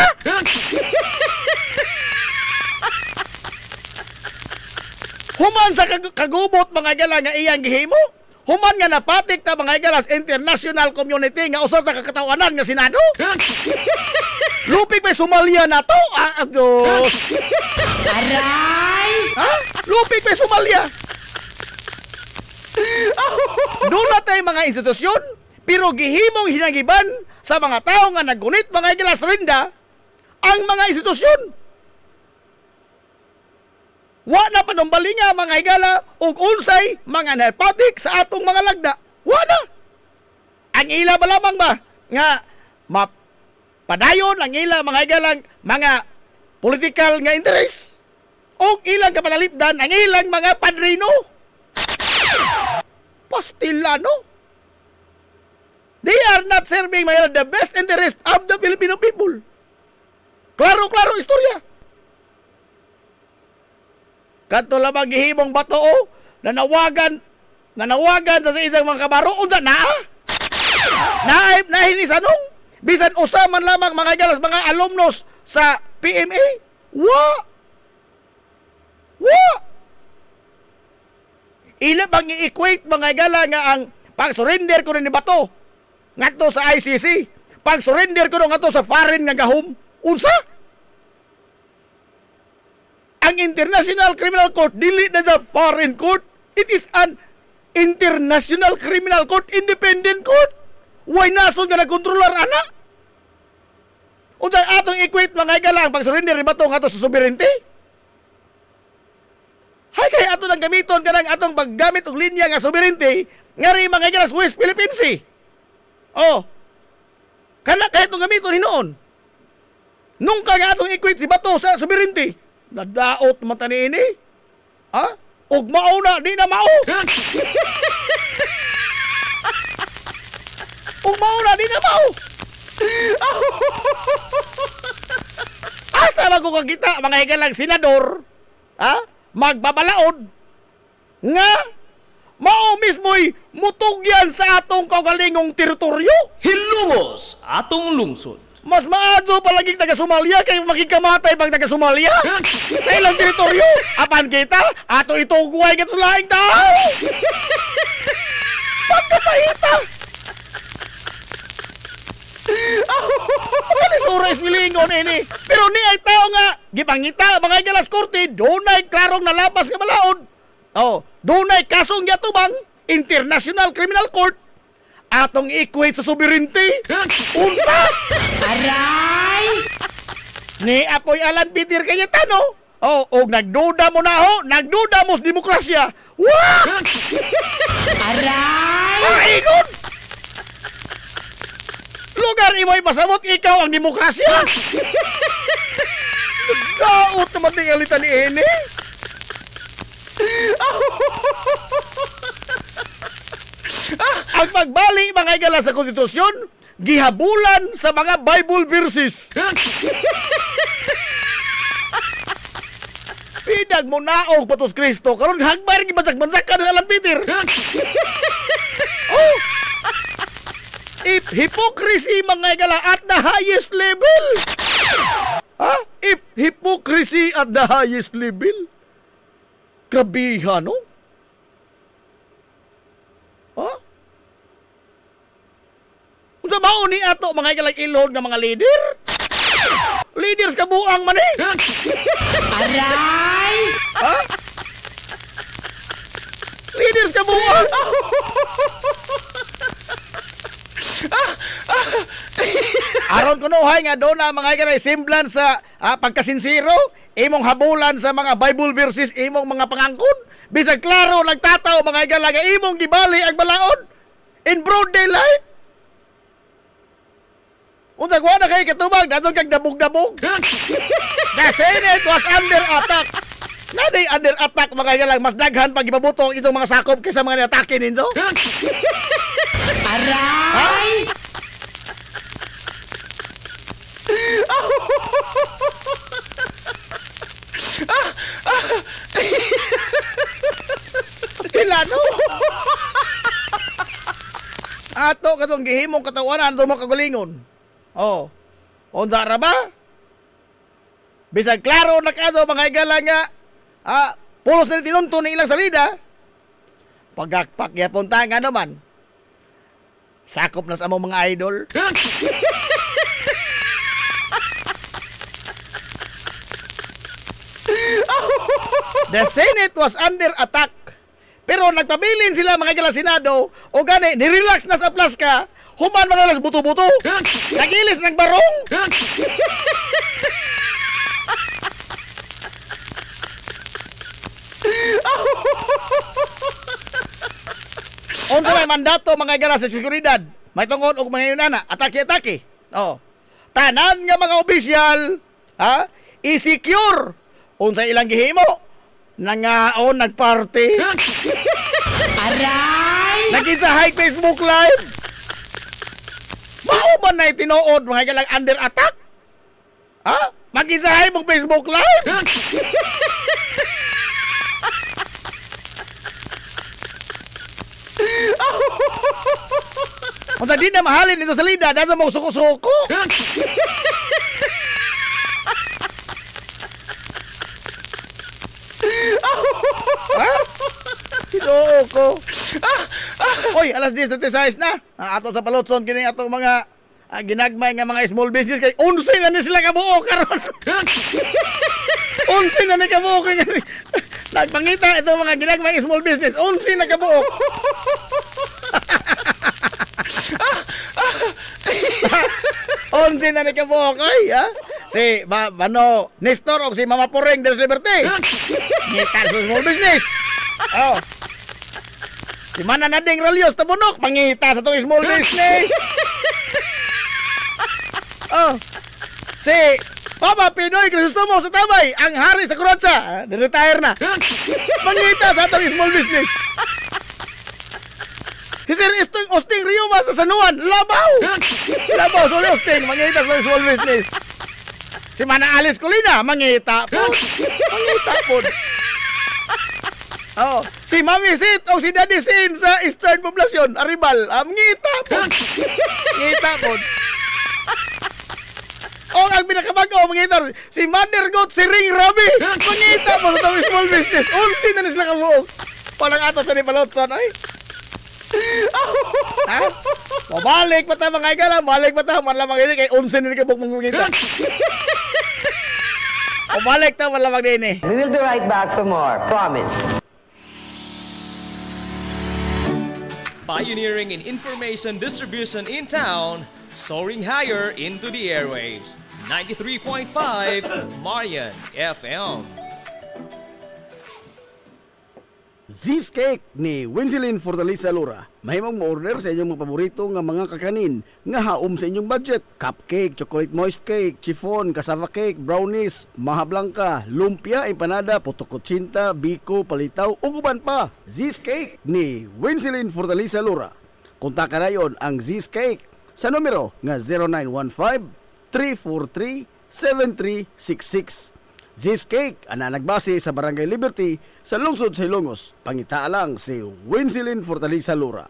Human sa kagubot mga higala nga iyang gihimo. Human nga napatik ta mga higalas international community nga usa ta kakatawanan nga Senado. Lupig pa Somalia na to. Diyos. Aray! Ha? Lupig pa Somalia. Doon na tayo mga institusyon, pero gihimong hinagiban sa mga tao nga naggunit mga higalas rinda ang mga institusyon. Wa na panumbalinga mga higala ug unsay mga narcotic sa atong mga lagda. Wa na. Ang ila ba lamang ba nga mapadayon ang ila mga higalang mga political nga interest ug ilang kapanalipdan ang ilang mga padrino. Pastilano. They are not serving the best interest of the Filipino people. Klaro-klaro istorya. Kadto lamang gihimong bato nanawagan sa isang mga kabaro unsa naa? Nahinis anong? Bisan usa man lamang mga galas mga alumnos sa PMA. Wa! Ila bang i-equate mga gala nga ang pag-surrender ko rin ni bato ngadto sa ICC, pag-surrender ko ngadto sa foreign nga gahom. Unsa? Ang International Criminal Court dili na sa foreign court. It is an International Criminal Court, independent court. Why nason nga nagkontrolar ana? Unsay atong equate mga higala ang pag-surrender ni bato ngadto sa sovereignty? Hay kay ato nang gamiton kanang atong paggamit og linya nga sovereignty ngari mga higala sa West Philippine Sea. Oh. Kana kay atong gamiton hinuon. Nung nga atong equate si bato sa sovereignty. Nadaot man tani ini. Ha? Og mao na di na mao. Og mao na di na mao. Asa ba ko kakita mga hikalang senador? Ha? Magbabalaod nga mao mismo'y mutugyan sa atong kaugalingong teritoryo. Hilungos atong lungsod. Mas maadyo palaging taga Somalia kay makikamatay pag taga Somalia. Sa ilang teritoryo, apan kita, ato itugway kita sa laing tao. Pagkapahita. Kalisura ismilingon ini. Pero ni ay tao nga, gipangita, mga galas korte, doon ay klarong nalapas nga balaod. Oh, doon ay kasong yatubang, International Criminal Court, atong equate sa sovereignty. Unsa? Aray! Ni Apoy Alan Peter Cayetano. Oh, og nagduda mo na ho, nagduda mo sa demokrasya. Wah! Aray! Maigon! Lugar imo'y pasabot, ikaw ang demokrasya. Nagdaot naman tingalita ni Ene. Ang pagbali mga igala sa konstitusyon, gihabulan sa mga Bible verses. Pidag mo naog patos Kristo, karon hagbar gibansak-bansak ka ng Alan Peter. Oh! If hypocrisy mga igala at the highest level. Ha? If hypocrisy at the highest level. Grabiha, no? Ha? Unsa mao ni ato mga igalang ilog nga mga leader? Leaders kabuang man eh. Aray! Ha? Leaders kabuang. Aron kunuhay nga doon na mga igalang semblance sa pagkasinsiro, imong habulan sa mga Bible verses, imong mga pangangkon. Bisag klaro nagtataw mga igalang nga imong gibali ang balaod in broad daylight. Unsag wa na kay katubag, dadong kag dabog-dabog. The Senate was under attack. Naday under attack mga igalang, mas daghan pag ipabuto ang itong mga sakop kaysa mga niatake ninyo. Aray! Pilano. Ato katong gihimong katawanan do mo kagulingon. Oh. Unsa ra ba? Bisag klaro na kaso mga igala nga pulos na tinunto ni ilang salida. Pagakpak yapon ta nga naman. Sakop na sa among mga idol. The Senate was under attack. Pero nagpabilin sila mga igala Senado o gani, nirelax na sa plaska, human mga alas buto-buto. Nagilis ng barong. Unsa may mandato mga igala sa seguridad? May tungod og mga yunana, atake-atake. Oh. Tanan nga mga opisyal, i-secure unsa ilang gihimo. Nangaon nagparty. Aray! Naginsahay Facebook Live. Mao ba na tinuod mga igalang under attack? Ha? Maginsahay mong Facebook Live? Unsa di na mahalin nito sa lida, dasa mo suko-suko. Ha? Hinoo ko. Oy, alas 10:36 na. Ato sa Palotson kini atong mga ginagmay nga mga small business kay 11 na ni sila kabuo karon. 11 na ni kabuo kay nagpangita itong mga ginagmay small business. 11 na kabuo. Onsin na ni kabuok, ay, ha? Si, Nestor o si Mama Poreng de la Liberté. Ngita sa small business. Oh. Si Mana Nading Ralios Tabunok, pangita sa itong small business. Oh. Si Papa Pinoy Crisostomo sa Tabay, ang hari sa Kuratsa, retire na. Pangita sa itong small business. Si Sir Osting Rioma sa San Juan, Labaw! Labaw, sorry Osting, mangita sa small business. Si Mana Alice Colina, mangita po. Mangita po. Oh, si Mami Sit o si Daddy Sin sa Eastern Poblacion, Aribal, ngita po. Ngita po. O ang pinakabago, mangita si Mother Goat, si Ring Rabi, mangita po sa small business. Unsin na sila kabuok. Walang atas sa ni Balotson, ay. Ha? Mabalik pa ta mga igala, balik pa ta, malamang ini kay unsin ni kabuok mangita. Mabalik ta, malamang din eh. We will be right back for more. Promise. Pioneering in information distribution in town, soaring higher into the airwaves. 93.5 Marian FM. Z's Cake ni Winsilin Fortaleza Lura. Mahimong mo-order sa inyong mga paborito nga mga kakanin nga haom sa inyong budget. Cupcake, chocolate moist cake, chiffon, cassava cake, brownies, maha blanca, lumpia, empanada, puto kutsinta, biko, palitaw, ug uban pa. Z's Cake ni Winsilin Fortaleza Lura. Kontakan na yon ang Z's Cake sa numero nga 0915-343-7366. Z's Cake ana nagbase sa Barangay Liberty sa lungsod sa Ilongos. Pangita lang si Winsilin Fortaleza Lura.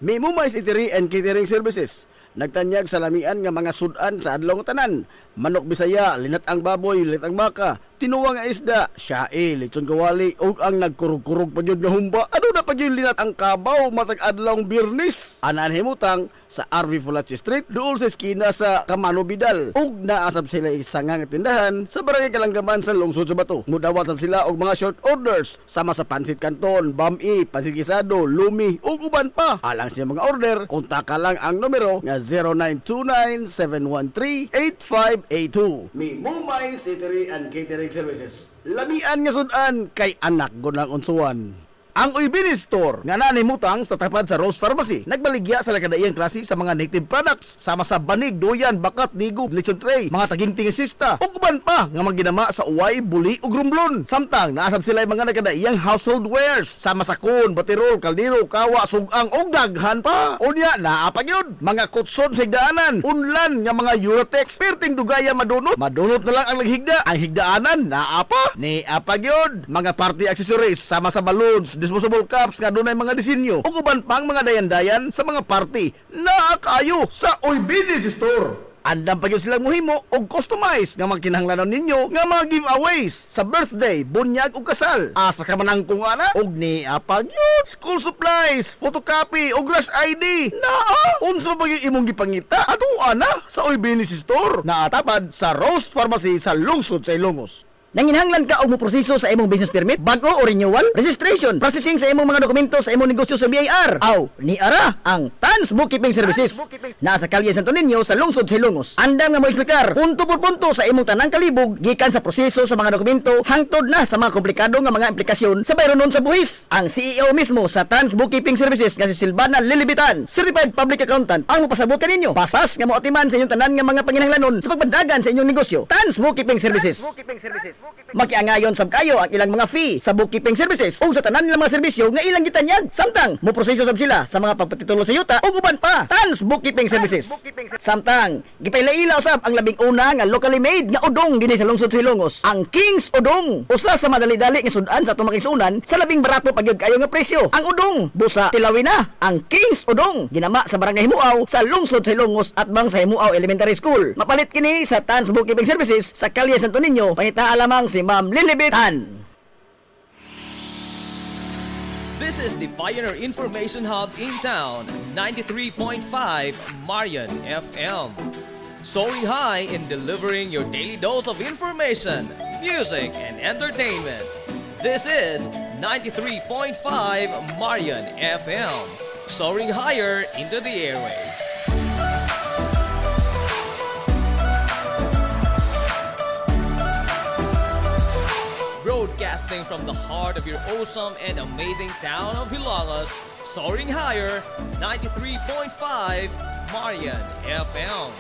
May Mumais Eatery and Catering Services. Nagtanyag sa lamian nga mga sudan sa adlaw nga tanan. Manok Bisaya, linat ang baboy, linat ang baka, tinuwang nga isda, siyae, lechon kawali, o ang nagkurug-kurug pa yun nga humba. Ano na pa yun linat ang kabaw matag adlaw birnis? Anan himutang sa RV Fulachi Street, dool sa eskina sa Camano Vidal. Ug naasab sila isang nga tindahan sa Barangay Kalanggaman sa lungsod sa Bato. Mudawat sab sila og mga short orders sama sa pansit kanton, bami, pansit gisado, lumi, ug uban pa. Alang siya mga order, kontaka lang ang numero nga 0929-713-8582. May Mumais Eatery and Catering Services. Lamian nga sudan kay anak gunang unsuan. Ang Uybini Store nga nanimutang sa tapat sa Rose Pharmacy nagbaligya sa lakadaiyang klase sa mga native products sama sa banig, duyan, bakat, digo, lechon tray, mga taginting sista ug uban pa nga maginama sa uway, buli ug rumblon. Samtang naasab sila mga nakadaiyang household wares sama sa kun, batirol, kaldero, kawa, sugang ug daghan pa. Unya naa pa gyud mga kutson sa higdaanan, unlan nga mga Eurotex perting dugaya madunot na lang ang naghigda. Ang higdaanan naa pa ni apa gyud mga party accessories sama sa balloons, disposable cups nga dunay mga disenyo ug uban pang mga dayan-dayan sa mga party na kayo sa Uybini Store. Andam pa gyud silang muhimo og customize nga magkinahanglanon ninyo nga mga giveaways sa birthday, bunyag ug kasal. Asa ka man ang kungana og ni apa gyud school supplies, photocopy ug rush ID. Naa unsa ba gyud imong gipangita? Ato ana sa Uybini Store. Naatapad sa Rose Pharmacy sa lungsod sa Ilongos. Nanginhanglan ka og mo proseso sa imong business permit, bago o renewal, registration, processing sa imong mga dokumento sa imong negosyo sa BIR. Aw, ni ara ang Tans Bookkeeping Services. Nasa Kalye Santo Niño sa lungsod sa Ilongos. Andam nga mo eksplikar punto por punto sa imong tanang kalibog gikan sa proseso sa mga dokumento hangtod na sa mga komplikado nga mga implikasyon sa bayronon sa buhis. Ang CEO mismo sa Tans Bookkeeping Services nga si Silvana Lilibitan, Certified Public Accountant, ang mapasabot kaninyo. Paspas nga mo atiman sa inyong tanan nga mga panginahanglanon sa pagbandagan sa inyong negosyo. Tans Bookkeeping Services. Makiangayon sab kayo ang ilang mga fee sa bookkeeping services o sa tanan nilang mga serbisyo nga ilang gitanyag. Samtang mo proseso sab sila sa mga pagpatitulo sa yuta o uban pa. Tans Bookkeeping Services. Samtang gipailaila usab ang labing una nga locally made nga udong dinhi sa lungsod sa Ilongos. Ang King's Udong. Usa sa madali-dali nga sudan sa atong makisunan sa labing barato pagyud kayo nga presyo. Ang udong busa Tilawina. Ang King's Udong ginama sa Barangay Himuaw sa lungsod sa Ilongos at bang sa Himuaw Elementary School. Mapalit kini sa Tans Bookkeeping Services sa Kalye Santo Niño. Pangita lamang si Ma'am Lilibitan. This is the Pioneer Information Hub in town, 93.5 Marian FM. Soaring high in delivering your daily dose of information, music, and entertainment. This is 93.5 Marian FM. Soaring higher into the airwaves. Broadcasting from the heart of your awesome and amazing town of Hilangas, soaring higher, 93.5 Marian FM.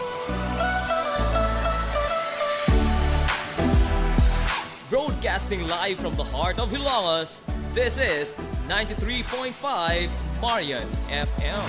Broadcasting live from the heart of Hilangas, this is 93.5 Marian FM.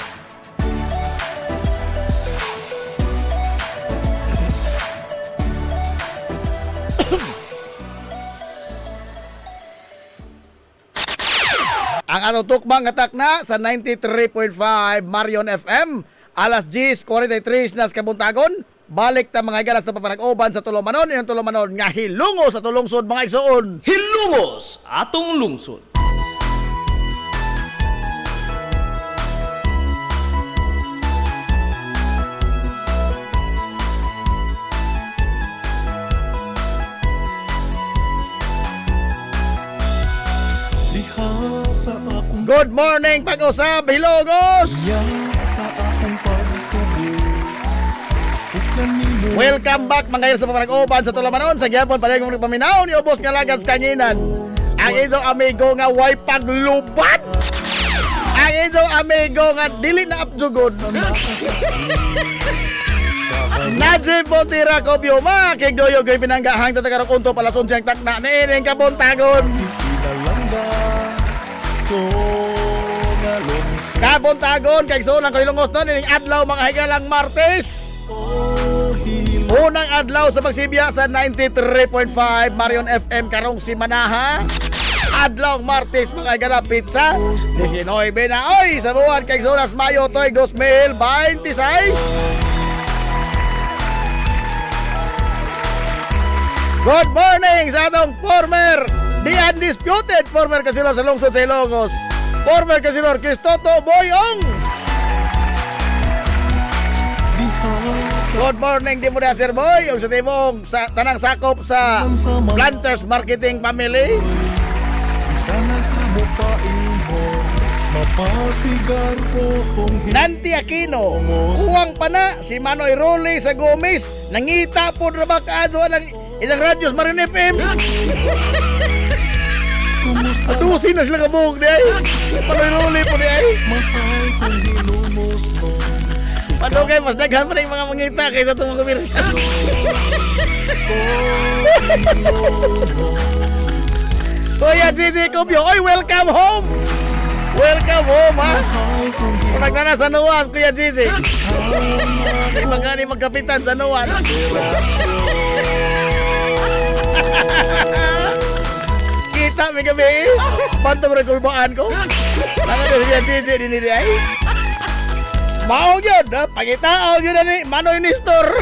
Ang atong tukbang atak na sa 93.5 Marion FM. Alas 10:43 na sa kabuntagon. Balik ta mga igalas na papanag-uban sa Tulomanon. Yung Tulomanon nga hilungo sa tulungsod mga igsoon. Hilungos atong lungsod. Diha sa akong Good morning, pag-usab, Hilongos! yang sa akong pagtubo. Kanino Welcome back mga igalas na papanag-uban sa Tulomanon. Sa gyapon pa rin kong paminaw ni Ubos nga Lagat sa Kanginan. Ang inyong amigo nga way paglubat. Ang inyong amigo nga dili na apjugod. Najib Montira ko biyuma, kigdoyo gay pinanggahang tatagarok unto palason siyang takna ni ining kabuntagon. kinalangga ko ngalong Kabuntagon, kay sulang ko ilungos nun, ining adlaw mga higalang Martes. ohil Unang adlaw sa pagsibya sa 93.5 Marion FM karong si Manaha. Adlaw Martes mga higala pizza. 19 na oy sa buwan kay Sulas Mayo toy 2026. Good morning sa atong former, the undisputed former kasilor sa lungsod sa Ilocos. Former kasilor Cristoto Boyong. Good morning di mo na Sir Boy. Yung sa timong sa tanang sakop sa Planters Marketing Family. sana sa bukain mo mapasigar ko kung Nanti Aquino, uwang pana si Manoy Role sa Gomez. Nangita po na ba kaadyo ng ilang radyos Marin FM. kumusta Adusin na sila kabog di ay. Manoy Role po di ay. mahal kung hilumos mo. Padugay, mas daghan pa rin mga mangita kaysa itong mga komersyal. Kuya Gigi Cubio, oy, welcome home! Welcome home, ha? Kung nagnana sa Nuwan, Kuya Gigi. Di ba nga ni magkapitan sa Nuwan? Kita, may gabi. Bantong rekulbaan ko. Nakano Kuya Gigi, dinili ay. Mao yun, ha? Pagitao yun na ni Manoy Nestor.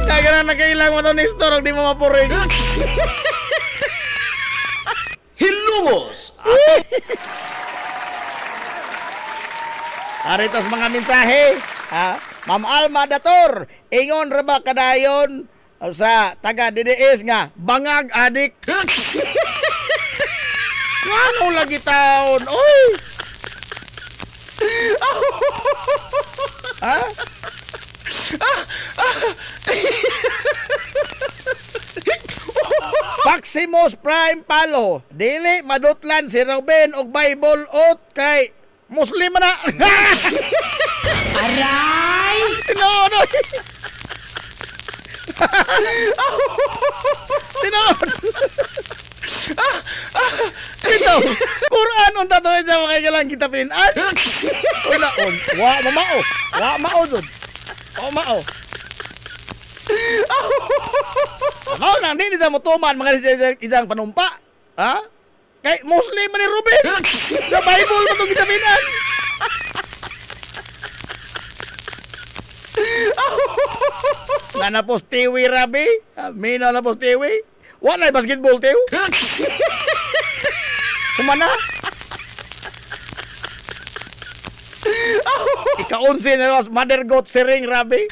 Kaya na nakailang mo ito Nestor, huwag di mo mapuring. Hilungos. Aritos mga mensahe, ha? Ma'am Alma Dator, ingon ra ba kadayon sa taga DDS nga bangag adik. Ano lagi taon, oy. Ha? Maximus Prime Palo, dili madutlan si Ruben og Bible ot kay Muslim na. Aray! Tinood! Tinood! Ito, Quran unta to sa mga galang kita pinan. Una on, wa mamao. Wa mao dud. Wa mao. Mao nang di sa motuman mga isang panumpa. Ha? Kay Muslim man ni Ruben. Sa Bible mo itong kitabinan. Nga na po Stewie Rabi. Mina na po Stewie. Wala basketball tayo. Kumana? Ika-11 na was Mother Goat Sering Rabi.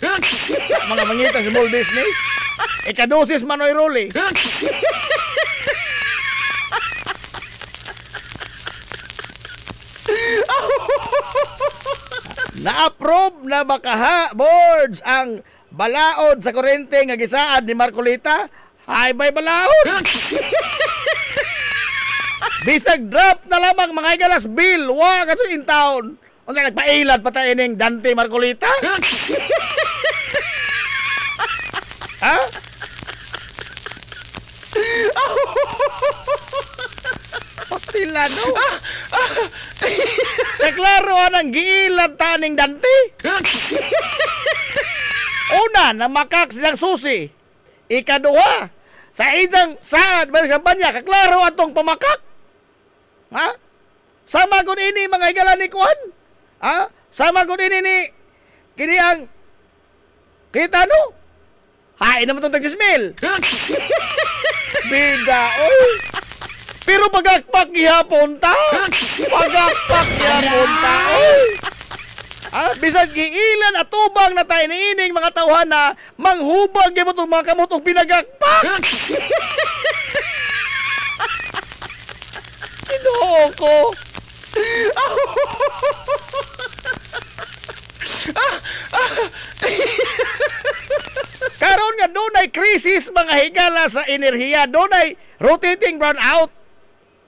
Mga mangita sa small business. Ika-12 Manoy Role. Na-approve na bakaha boards ang balaod sa kurente nga gisaad ni Marcolita. Hay bay balaod. Bisag drop na lamang mga igalas bill. Wa kato in town. Unsa nagpailad pa ta ining Dante Marcolita? Ha? Pastila no? Deklaro anang giilad ta ning Dante. Una na makak silang susi. Ikaduha sa ijang saad ba sa kampanya kaklaro atong pamakak. Ha? Sama gud ini mga higala ni kuan. Ha? Sama gud ini ni kini ang kita no. Hain naman itong tagsismil. Bida, oy. Pero pagakpak gihapon ta. Pagakpak gihapon ta, oy. Bisag giilan at tubang na tayo niining mga tawhana, manghubag yung itong mga kamutong pinagakpak. Kinoo ko. Karon nga doon ay krisis mga higala sa enerhiya, doon ay rotating brownout.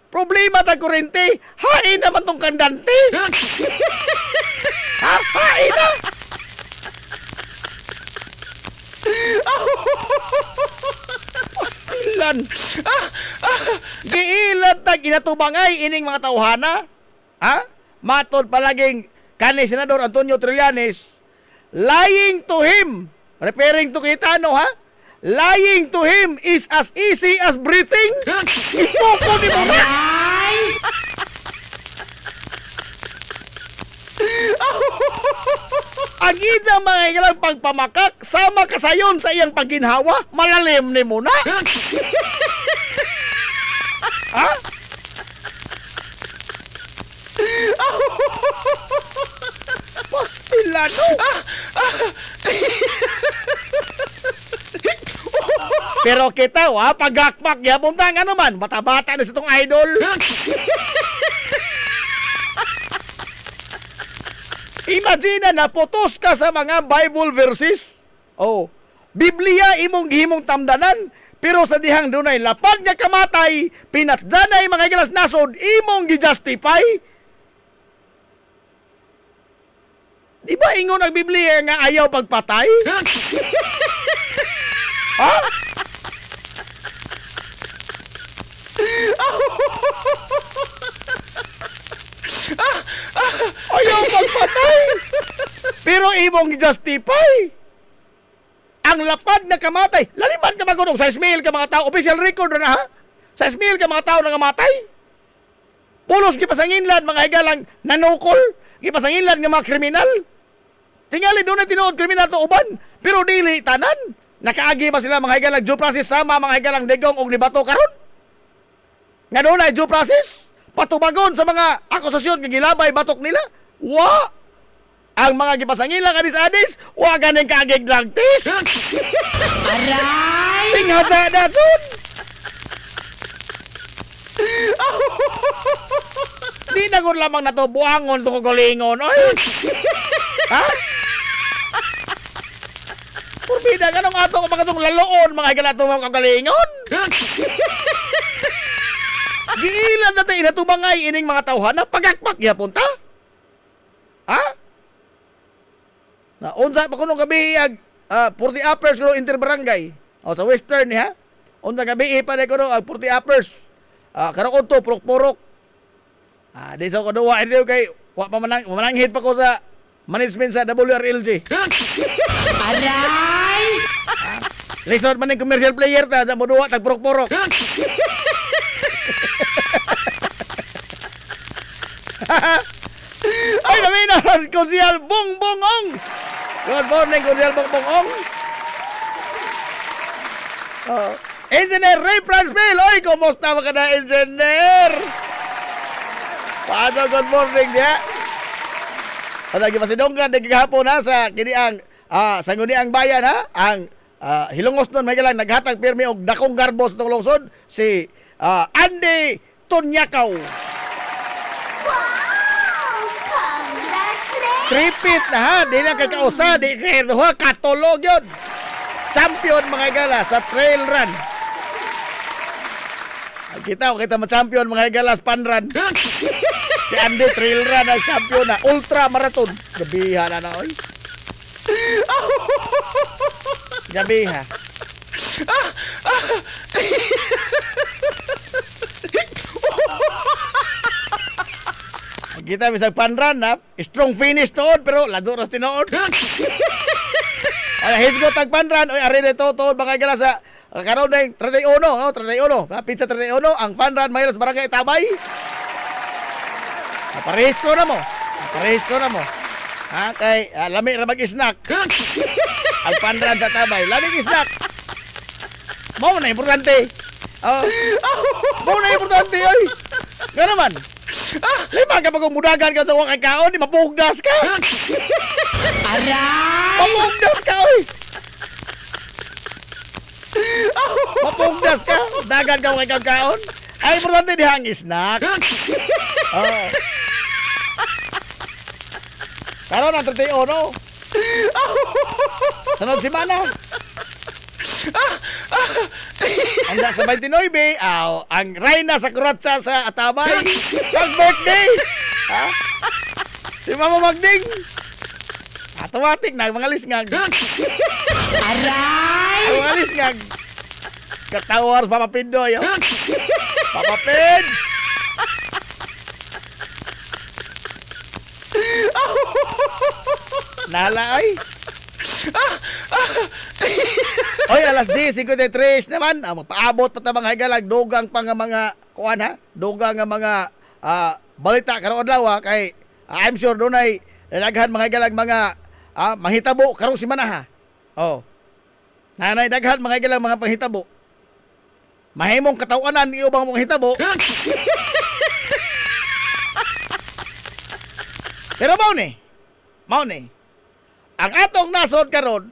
Problema ta kurente, hain naman tong kandante. Ha? Hain na! Pastilan. Giilat ta ginatubangay ining mga tawhana. Ha? Matod palaging kanhi Senador Antonio Trillanes, lying to him, referring to Cayetano, ha? Lying to him is as easy as breathing. Ispoko ni mo na. Ang ijang mga higalang pagpamakak, sama kasayon sa iyang pagginhawa, malalim ni mo na. Ha? Pastilano. Pero kita, pagakpak, yapon ta nga naman, bata-bata na sa itong idol. Imagine na putos ka sa mga Bible verses. Oh, Biblia imong gihimong tamdanan, pero sa dihang dunay lapad nga kamatay, pinatdanay mga gilas nasod, imong gi-justify. Di ba ingon ang Biblia nga ayaw pagpatay? Ha? Ayaw pagpatay. Pero imong justify. Ang lapad na kamatay. Laliman ka magunong sa ismail ka mga tao. Official record na ha? Sa ismail ka mga tao na ngamatay. Pulos gipasanginlan mga higalang nanukol. Gipasanginlan nga mga kriminal. Tingali doon na tinuod kriminal to uban. Pero dili tanan. Nakaagi ba sila mga higalang due process sama mga higalang Digong og Libato karon? Nga doon ay due process? Patubagon sa mga akusasyon ng gilabay batok nila? Wa! Ang mga gipasangilang adis-adis, wa ganing kaagig drug test! Aray! Tinghaja na dyan! Di na ko lamang na to buhangon to kugulingon, oy! Ha? Purbida, ganong ato ko mga itong laloon, mga higalato mga kagalingon? Giilan na tayo inatumangay ining mga tawhana, pagakpak yapon ta? Ha? Na unsa pa kunong gabi ag 40 uppers kuno interbarangay. O sa western ha. Unsa gabi pa de kuno ag 40 uppers. Karon to purok-purok. Di sa ko duwa ito kay wa pa mananghid pa ko sa management sa WRLG. Aray! Resort man ng commercial player ta sa moduwa tag purok-purok. Ay, namin na Konsyal Bongbongong. Good morning, Konsyal Bongbongong. Engineer Ray Franceville. Oy, kumusta mga na, Engineer? Paano, good morning niya? Lagi masidonggan, nagkikahapon ha, sa kiniang Sangguniang Bayan ha, ang Hilongos nun, may galang naghatag pirmi og dakong garbo sa itong lungsod, si Andy Tunyakaw. Tripit na ha, di lang kakausa, di kahiruha, katulog yun. Champion mga gala sa trail run. Kita ma-champion mga gala sa pan run. Si Andy trail run ang champion na, ultra marathon. Gabiha na na, oy. Gabiha. Kita bisag panran na, strong finish tood pero lazo ras tinood. Ay hisgot tag panran, oy ari dito tood mga gala sa Karon na 31, no? 31. Pizza 31, ang fun run mahil sa barangay Tabay. Parehistro na mo. Parehistro na mo. Ha, kay lami ra mag-snack. Ang fun run sa Tabay, lami snack. Mao na importante. Oh. Mao na importante oy. Nga naman. Lima ka pag mudagan ka sa wakay kaon, di mapugdas ka. Aray! Mapugdas ka oy. Mapugdas ka, dagan ka wakay kaon. Ay importante dihang snack. Oh. Karon ang 31. Sunod semana. Anda sa 29, ang Reyna sa Kuratsa sa Atabay. Mag-birthday! Ha? Si Mama Magding. Automatic na, mga lisngag. Aray! Ang mga lisngag. Katawar sa Papa Pindoy. Oh. Papa Pins! Nala ay. Oy, alas 10:53 naman. Paabot pa ta mga higalag, dugang pa nga mga kuan ha. Dugang nga mga balita karong adlaw kay I'm sure dunay daghan mga higalag mga manghitabo karong semana ha. Oh. Nanay daghan mga higalag mga panghitabo. Mahimong katawanan ni ubang mga hitabo. Pero mao ni. Ang atong nasod karon,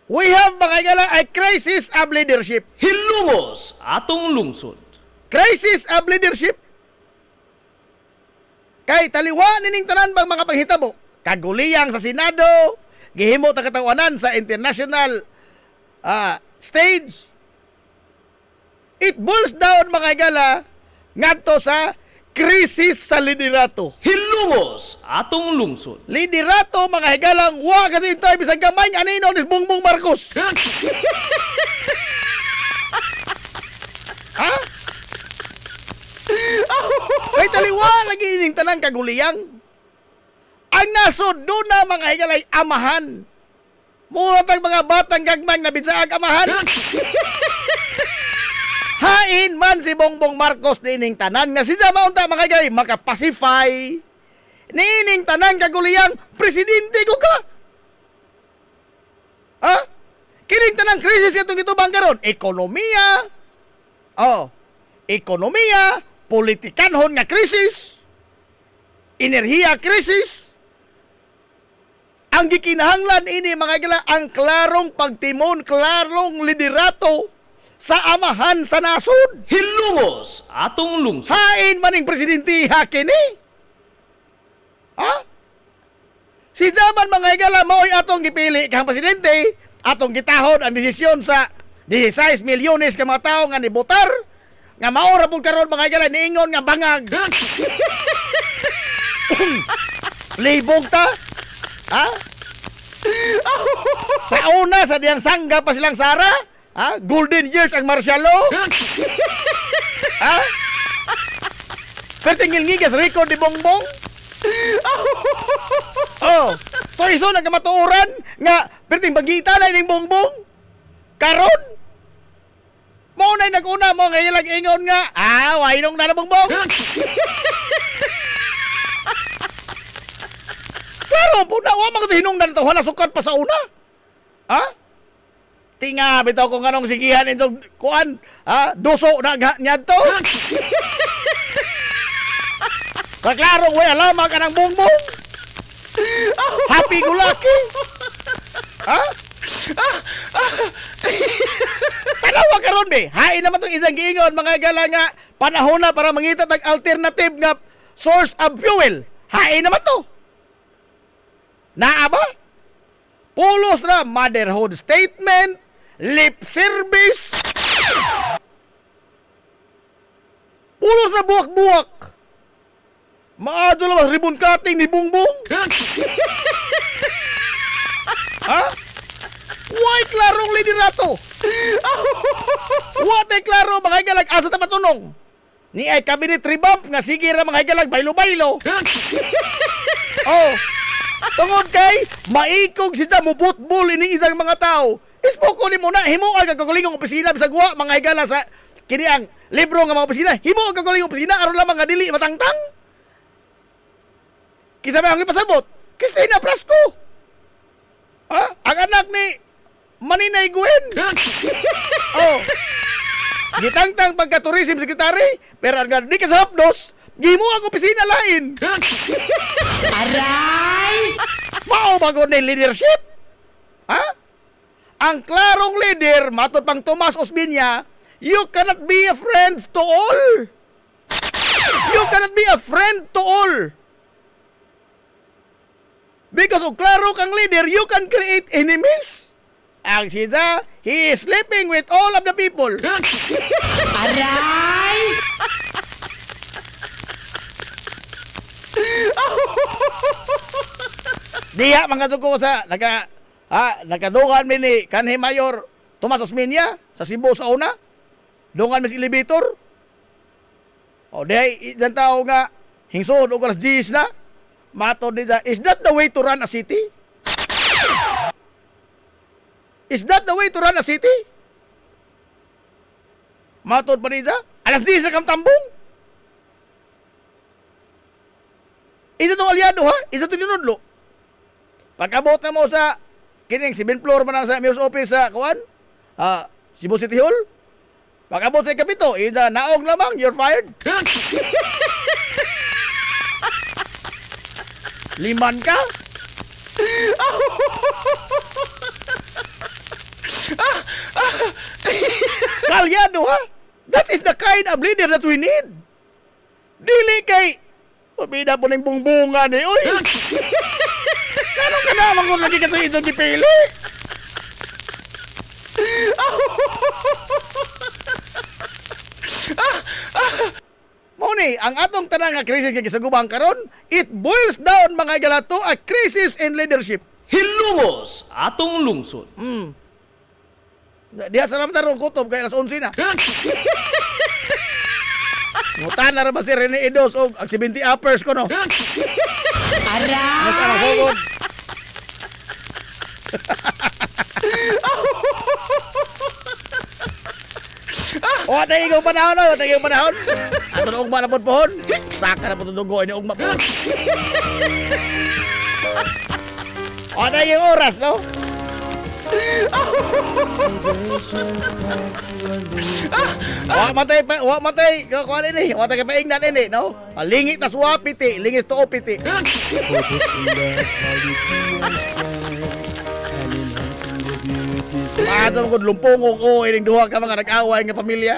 we have mga igala ay crisis of leadership. Hilungos atong lungsod. Crisis of leadership. Kay taliwa nining tanan bang mga panghitabo. Kaguliyang sa Senado, gihimo ta katawanan sa international stage. It boils down mga igala ngadto sa krisis sa liderato. Hilungos atong lungsod. Liderato mga higalang wa kasi ito ay bisag gamay nga anino ni Bongbong Marcos. Ha? Kay taliwa lagi ining tanan kaguliyang. Ang nasod do na mga higalay amahan. Mura tag mga batang gagmang na binsaag amahan. Hain man si Bongbong Marcos nining tanan nga si maunta mga higalay makapacify. Nining tanan kaguliyang presidente ko ka. Ha? Kining tanang krisis katong gitubang karon, ekonomiya. Oh, ekonomiya, politikanhon nga krisis. Enerhiya krisis. Ang gikinahanglan ini mga gila ang klarong pagtimon, klarong liderato sa amahan sa nasod. Hilungos atong lungsod. Hain maning presidente hakini. Ha? Si Jaman mga higala mao'y atong gipili kang presidente, atong gitahod ang desisyon sa 16 milyones ka mga tao nga nibotar, nga maora pud karon mga higala niingon nga bangag. Libog ta? Ha? Sa una sa diyang sangga pa silang Sara? Ha? Golden years ang martial law? Ha? Pertingil ngigas record ni Bongbong? Oh, to iso nagkamatuoran nga perting bagita na ining Bongbong. Karon mo na naguna mo nga ilang ingon nga wainong na Bongbong. Klaro po na wa man hinungdan to wala sukat pa sa una. Ha? Tinga bitaw ko nganong sigihan intong kuan, duso na nyadto. Kaklaro, wala lamang ka ng Bongbong. Happy go lucky. Ha? Tanawa ka ron, be. Hain naman itong isang giingon, mga gala nga, panahon na para mangita tag alternative nga source of fuel. Hain naman to. Naa ba? Pulos na motherhood statement, lip service. Pulos na buwak-buwak. Maadyo lang ribbon cutting ni Bongbong. Ha? Why klarong liderato? What ay klaro mga higalag asa ta patunong? Ni ay cabinet revamp nga sige ra mga higalag baylo-baylo. Oh. Tungod kay maikog si mo butbol ining isang mga tao. Ispo ko ni mo na, himo ang kagulingong opisina, bisag wa, mga higala sa kini ang libro nga mga opisina, himo ang kagulingong opisina, aron lamang nga dili matangtang. Kisa may ang ipasabot, Cristina Prasco. Ha? Ang anak ni Maninay Gwen. Oh. Gitangtang pagka-tourism secretary, pero ang di ka sa hapdos, gimo ang opisina lain. Aray! Mao bago na leadership? Ha? Ang klarong leader, matod pang Tomas Osbinya, you cannot be a friend to all. You cannot be a friend to all. Because kung klaro kang leader, you can create enemies. Ang siya, he is sleeping with all of the people. Aray! Diya mga tuko sa nagkadungan mi ni kanhi Mayor Tomas Osmeña sa Cebu sa una. Dungan mi sa elevator. O dihay isang tao nga hingsod og alas 10 na. Matod ni is that the way to run a city? Is that the way to run a city? Matod pa niya, alas 10 na kam tambong. Isa itong aliado ha? Isa itong linudlo. Pagkabot na mo sa kining 7th floor man sa mayor's office sa kuan, Cebu City Hall. Pagkabot sa kapito, isa naog lamang, you're fired. Liman ka? Kalyado ha? That is the kind of leader that we need. Dili kay pabida po ng bungbungan eh. Uy! Kanong ka naman kung lagi ka sa itong dipili? Muni, ang atong tanang nga krisis nga gisagubang karon, it boils down mga galato a crisis in leadership. Hilumos atong lungsod. Diya sa ramdarong kutob kay alas 11 na. Ngutan na ba si Rene Edos o ang 70 uppers ko no? Aray! Mas ang sugod. O atay ikaw panahon no, atay ikaw panahon. Ato na ugma na po pohon. Saka na po tudugo ini ugma po. O atay ikaw oras no. Wa matay kuan ini, wa matay paingnan ini no. Lingit tas wa piti, lingis to piti. Maadong ko lumpungog o ining duha ka mga nag-away nga pamilya.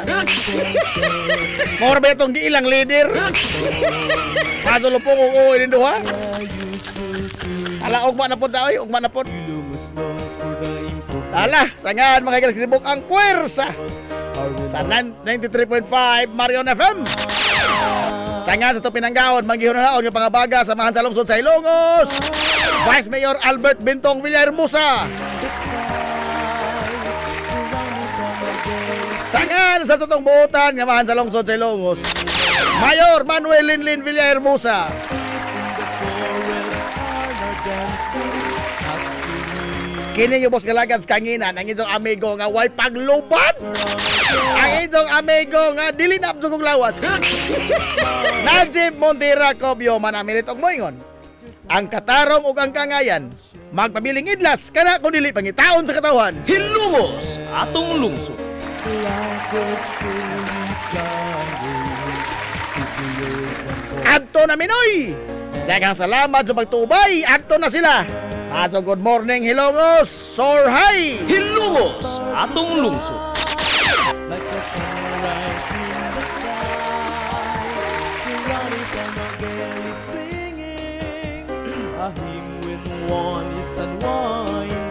Mao ba itong giilang leader? Maadong lumpungog o ining duha. Ala ugma na pod daw, ugma na pod. Ala, sangan mga kaigas tibok ang puwersa sa 93.5 Marion FM. Sangan sa to pinanggaon, manggihon na yung pangabaga samahan sa lungsod sa Ilongos. Vice Mayor Albert Bintong Villahermosa. Sangan sa satong buotan, ngamahan sa lungsod sa Ilongos. Mayor Manuel Linlin Villahermosa. Kini yung boss galagad sa kanginan, ang inyong amigo nga way paglupat. Ang inyong amigo nga dili na absugong lawas. Najib Montera Cobio manamilit og moingon. Ang katarong ug ang kangayan, magpabiling idlas kana kung dili pangitaon sa katawan. Hilumos atong lungsod. Adto na Minoy. Daghang salamat sa pagtubay. Adto na sila. Ato good morning Hilongos. Soar high. Hilumos atong lungsod. Like a sunrise in the sky, surrounding summer gaily singing, a hymn with one is unwinding.